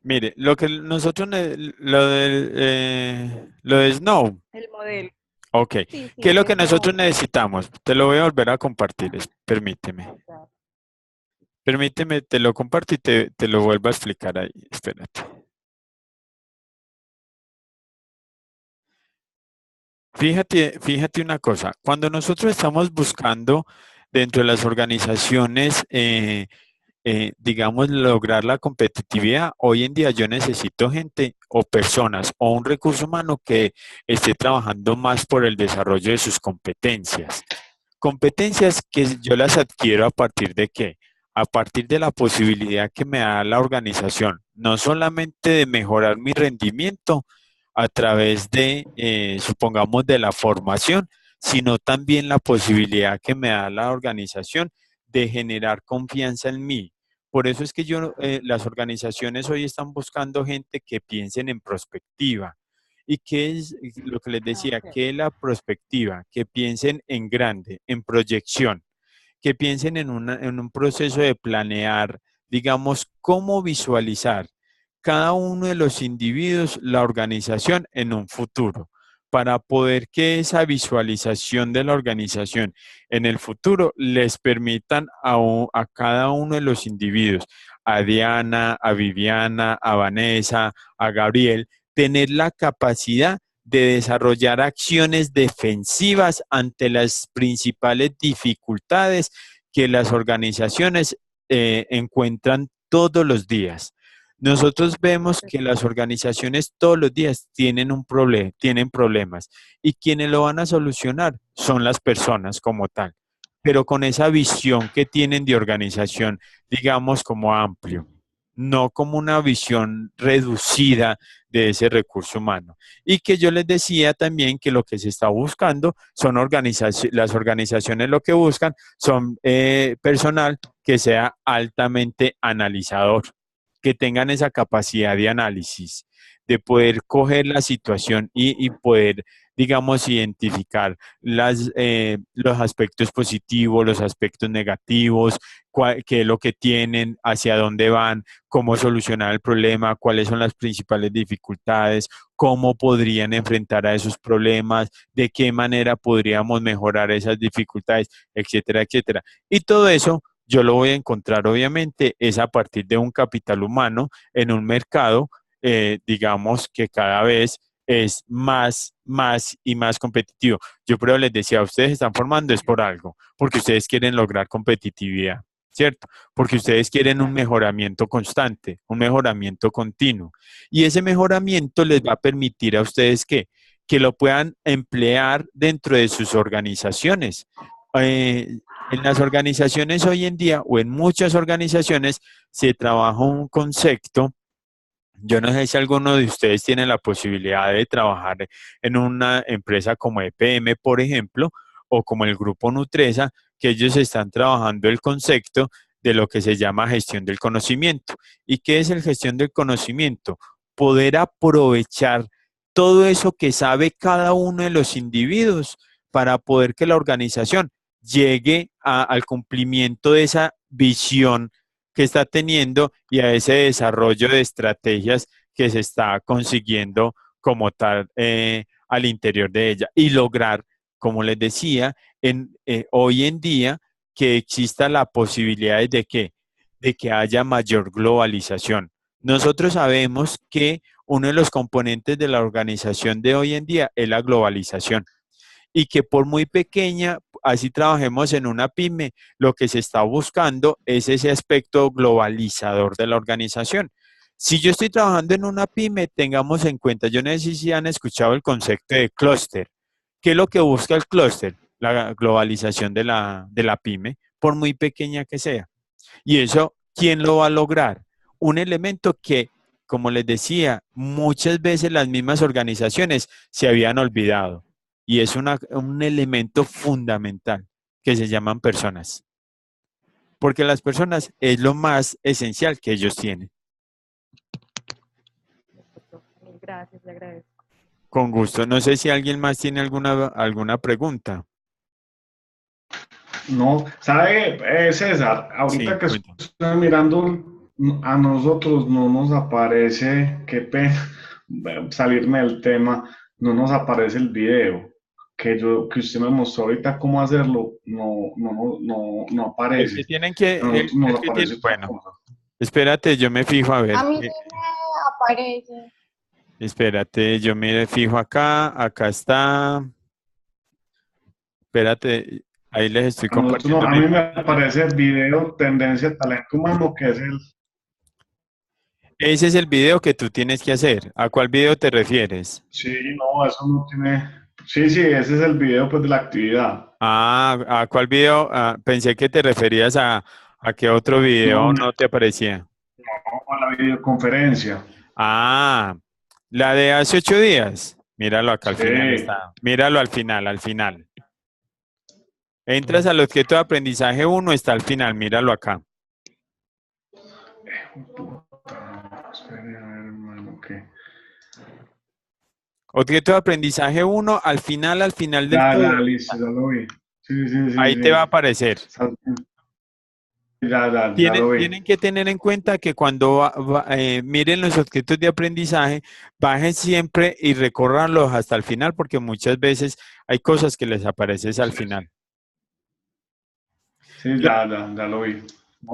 Mire, lo que nosotros, lo de Snow. El modelo. Ok, Sí, ¿qué es sí, lo que nosotros Snow. necesitamos? Te lo voy a volver a compartir, permíteme. Claro. Permíteme, te lo comparto y te lo vuelvo a explicar ahí. Espérate. Fíjate una cosa. Cuando nosotros estamos buscando dentro de las organizaciones, digamos, lograr la competitividad, hoy en día yo necesito gente o personas o un recurso humano que esté trabajando más por el desarrollo de sus competencias. Competencias que yo las adquiero a partir de qué? A partir de la posibilidad que me da la organización, no solamente de mejorar mi rendimiento a través de, supongamos, de la formación, sino también la posibilidad que me da la organización de generar confianza en mí. Por eso es que las organizaciones hoy están buscando gente que piensen en prospectiva. ¿Y qué es lo que les decía? Ok. ¿Qué es la prospectiva? Que piensen en grande, en proyección, que piensen en un proceso de planear, digamos, cómo visualizar cada uno de los individuos, la organización en un futuro, para poder que esa visualización de la organización en el futuro les permitan a cada uno de los individuos, a Diana, a Viviana, a Vanessa, a Gabriel, tener la capacidad de desarrollar acciones defensivas ante las principales dificultades que las organizaciones encuentran todos los días. Nosotros vemos que las organizaciones todos los días tienen un problema, tienen problemas y quienes lo van a solucionar son las personas como tal, pero con esa visión que tienen de organización, digamos como amplio, no como una visión reducida de ese recurso humano. Y que yo les decía también que lo que se está buscando son las organizaciones lo que buscan son personal que sea altamente analizador, que tengan esa capacidad de análisis, de poder coger la situación y poder, digamos, identificar los aspectos positivos, los aspectos negativos, qué es lo que tienen, hacia dónde van, cómo solucionar el problema, cuáles son las principales dificultades, cómo podrían enfrentar a esos problemas, de qué manera podríamos mejorar esas dificultades, etcétera, etcétera. Y todo eso yo lo voy a encontrar, obviamente, es a partir de un capital humano en un mercado, digamos, que cada vez es más y más competitivo. Yo pero les decía, ustedes están formando es por algo, porque ustedes quieren lograr competitividad, ¿cierto? Porque ustedes quieren un mejoramiento constante, un mejoramiento continuo. Y ese mejoramiento les va a permitir a ustedes que lo puedan emplear dentro de sus organizaciones. En las organizaciones hoy en día, o en muchas organizaciones, se trabaja un concepto. Yo no sé si alguno de ustedes tiene la posibilidad de trabajar en una empresa como EPM, por ejemplo, o como el grupo Nutresa, que ellos están trabajando el concepto de lo que se llama gestión del conocimiento. ¿Y qué es el gestión del conocimiento? Poder aprovechar todo eso que sabe cada uno de los individuos para poder que la organización llegue al cumplimiento de esa visión que está teniendo y a ese desarrollo de estrategias que se está consiguiendo como tal al interior de ella y lograr, como les decía, hoy en día que exista la posibilidad de que haya mayor globalización. Nosotros sabemos que uno de los componentes de la organización de hoy en día es la globalización y que por muy pequeña, así trabajemos en una pyme, lo que se está buscando es ese aspecto globalizador de la organización. Si yo estoy trabajando en una pyme, tengamos en cuenta, yo no sé si han escuchado el concepto de clúster. ¿Qué es lo que busca el clúster? La globalización de la pyme, por muy pequeña que sea. Y eso, ¿quién lo va a lograr? Un elemento que, como les decía, muchas veces las mismas organizaciones se habían olvidado. Y es un elemento fundamental que se llaman personas. Porque las personas es lo más esencial que ellos tienen. Mil gracias, le agradezco. Con gusto. No sé si alguien más tiene alguna pregunta. No, ¿sabe, César? Ahorita Sí, que cuéntame. estoy mirando, a nosotros no nos aparece, qué pena salirme del tema, no nos aparece el video que usted me mostró ahorita cómo hacerlo, no El que aparece. tienen A que, nosotros nos el que aparece tiene, otra bueno, cosa. espérate, yo me fijo a ver. A mí me aparece. Espérate, yo me fijo acá está. Espérate, ahí les estoy A nosotros compartiendo a mi mí me pantalla. aparece video Tendencia Talento Humano, que es el... Ese es el video que tú tienes que hacer. ¿A cuál video te refieres? Sí, no, eso no tiene... Sí, sí, ese es el video pues de la actividad. ¿A cuál video? Pensé que te referías a qué otro No, video no, no te aparecía. a la videoconferencia. Ah, la de hace 8 días. Míralo acá al final Sí. está. Míralo al final, al final. Entras al objeto de aprendizaje 1, está al final, míralo acá. Espere, a ver, hermano, ¿qué? Objeto de aprendizaje 1, al final del todo. Listo, ya lo vi. Sí, sí, sí, Ahí te va a sí. aparecer. Ya lo vi. Tienen que tener en cuenta que cuando miren los objetos de aprendizaje, bajen siempre y recórranlos hasta el final, porque muchas veces hay cosas que les aparecen al final. Sí, Yo, ya lo vi.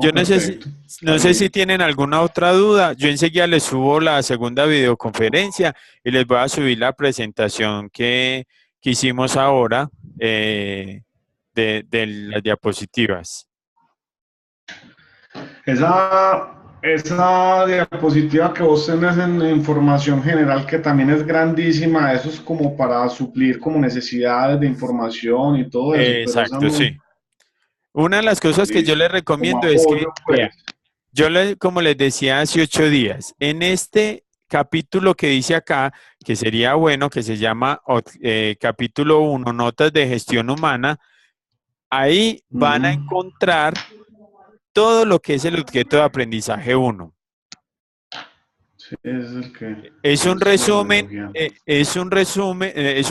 yo No, perfecto. no Está sé si bien. tienen alguna otra duda. Yo enseguida les subo la segunda videoconferencia y les voy a subir la presentación que hicimos ahora de las diapositivas. Esa diapositiva que vos tenés en información general, que también es grandísima, eso es como para suplir como necesidades de información y todo eso, pero esa Exacto, no, sí. Una de las cosas que yo listo, les como recomiendo es que, apoyo, vea, pues. como les decía hace 8 días, en este capítulo que dice acá, que sería bueno, que se llama capítulo 1, Notas de Gestión Humana, ahí van a Ujú. encontrar todo lo que es el objeto de aprendizaje 1. Sí, es el que Es un estoy resumen, hojeando. es un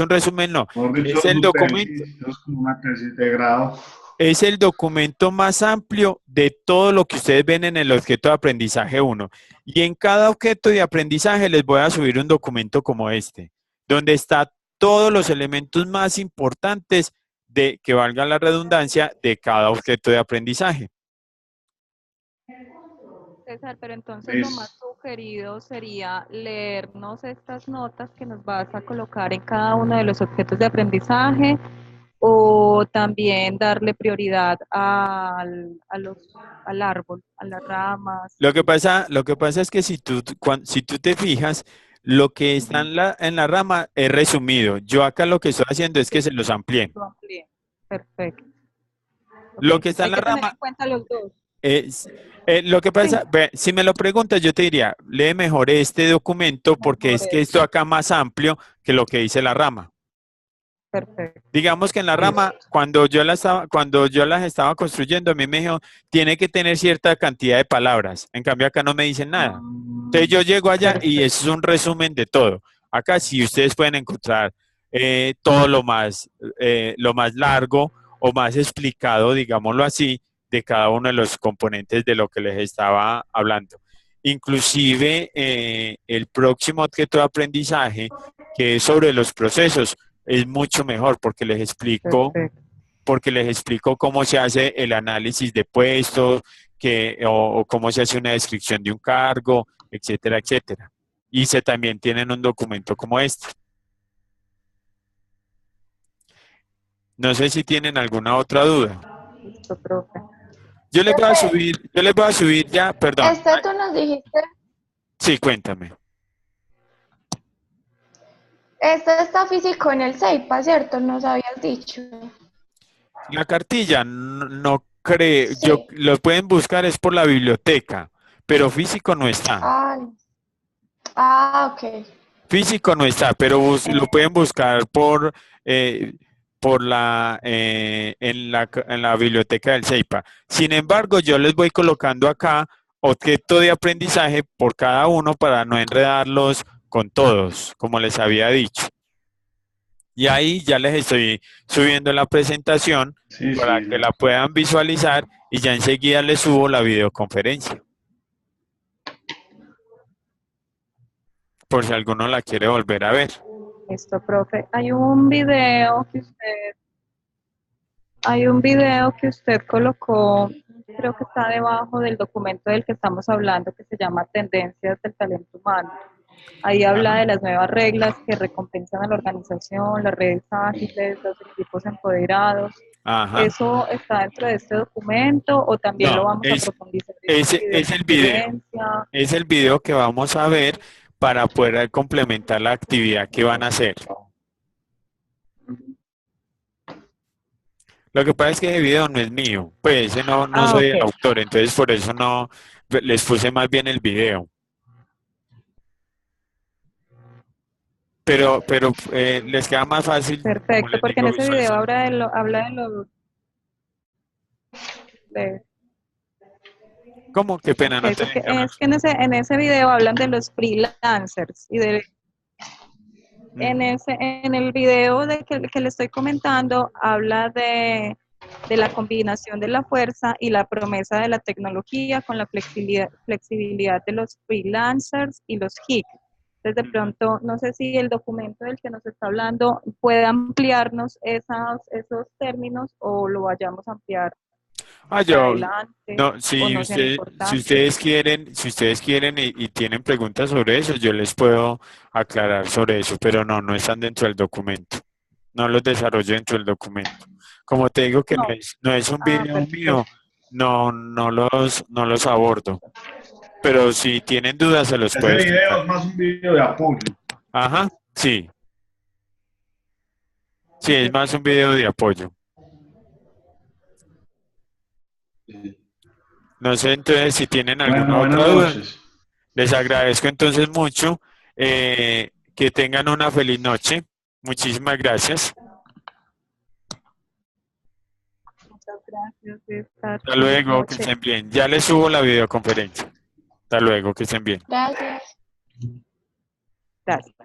resumen, no, Mejor dicho, es el su documento. tesis, eso es como una tesis de grado. Es el documento más amplio de todo lo que ustedes ven en el objeto de aprendizaje 1. Y en cada objeto de aprendizaje les voy a subir un documento como este, donde está todos los elementos más importantes de, que valga la redundancia, de cada objeto de aprendizaje. César, pero entonces lo más Listo. sugerido sería leernos estas notas que nos vas a colocar en cada uno de los objetos de aprendizaje o también darle prioridad al árbol, a las ramas. Lo que pasa es que si tú te fijas, lo que está en la rama es resumido. Yo acá lo que estoy haciendo es que se los amplié. Lo amplié. Perfecto. Ok, Lo que está hay en la que tener rama en cuenta los dos. es, lo que Sí, pasa, si me lo preguntas, yo te diría, lee mejor este documento porque mejor es que es. esto acá más amplio que lo que dice la rama. Perfecto. Digamos que en la rama, Listo. cuando yo las estaba construyendo, a mí me dijo, tiene que tener cierta cantidad de palabras. En cambio, acá no me dicen nada. Entonces yo llego allá y Perfecto. eso es un resumen de todo. Acá sí ustedes pueden encontrar todo lo más largo o más explicado, digámoslo así, de cada uno de los componentes de lo que les estaba hablando. Inclusive el próximo objeto de aprendizaje, que es sobre los procesos, es mucho mejor Perfecto. porque les explico cómo se hace el análisis de puestos, o cómo se hace una descripción de un cargo, etcétera, etcétera. Y se también tienen un documento como este. No sé si tienen alguna otra duda. Listo, profe. Yo les voy a subir ya, perdón. Tú nos dijiste, Sí, cuéntame. está físico en el CEIPA, ¿cierto? Nos habías dicho. La cartilla, no creo, Sí. lo pueden buscar es por la biblioteca, pero físico no está. Ok. Físico no está, pero lo pueden buscar en la biblioteca del CEIPA. Sin embargo, yo les voy colocando acá objeto de aprendizaje por cada uno para no enredarlos con todos, como les había dicho. Y ahí ya les estoy subiendo la presentación Sí, para sí, que la puedan visualizar y ya enseguida les subo la videoconferencia. Por si alguno la quiere volver a ver. Listo, profe. Hay un video que usted colocó, creo que está debajo del documento del que estamos hablando, que se llama Tendencias del Talento Humano. Ahí habla de las nuevas reglas que recompensan a la organización, las redes ágiles, los equipos empoderados. Ajá. ¿Eso está dentro de este documento o también lo No, vamos a profundizar en esta ese es el video. videoconferencia? Es el video que vamos a ver para poder complementar la actividad que van a hacer. Lo que pasa es que ese video no es mío, pues ese no soy el Ok, autor, entonces por eso no les puse más bien el video. Pero les queda más fácil, como perfecto, les porque en digo, ese video visualizar. habla de ¿Cómo? Qué pena, no ok, te porque dejé hablar. es que en ese video hablan de los freelancers y Ujú. en el video que le estoy comentando habla de la combinación de la fuerza y la promesa de la tecnología con la flexibilidad de los freelancers y los HIC. Entonces, de pronto, no sé si el documento del que nos está hablando puede ampliarnos esos términos o lo vayamos a ampliar más Yo, adelante no, o no sean importantes. si ustedes quieren y tienen preguntas sobre eso, yo les puedo aclarar sobre eso, pero no están dentro del documento. No los desarrollo dentro del documento. Como te digo que No, no es un video mío, perfecto. no los abordo. Pero si tienen dudas, se los ese puedo video explicar. es más un video de apoyo. Ajá, sí, sí, es más un video de apoyo. Sí. No sé entonces si tienen alguna Bueno, otra buenas duda. noches. Les agradezco entonces mucho. Que tengan una feliz noche. Muchísimas gracias. Muchas gracias, César. Hasta Feliz luego, que noche. estén bien. Ya les subo la videoconferencia. Hasta luego, que estén bien. Gracias. Gracias.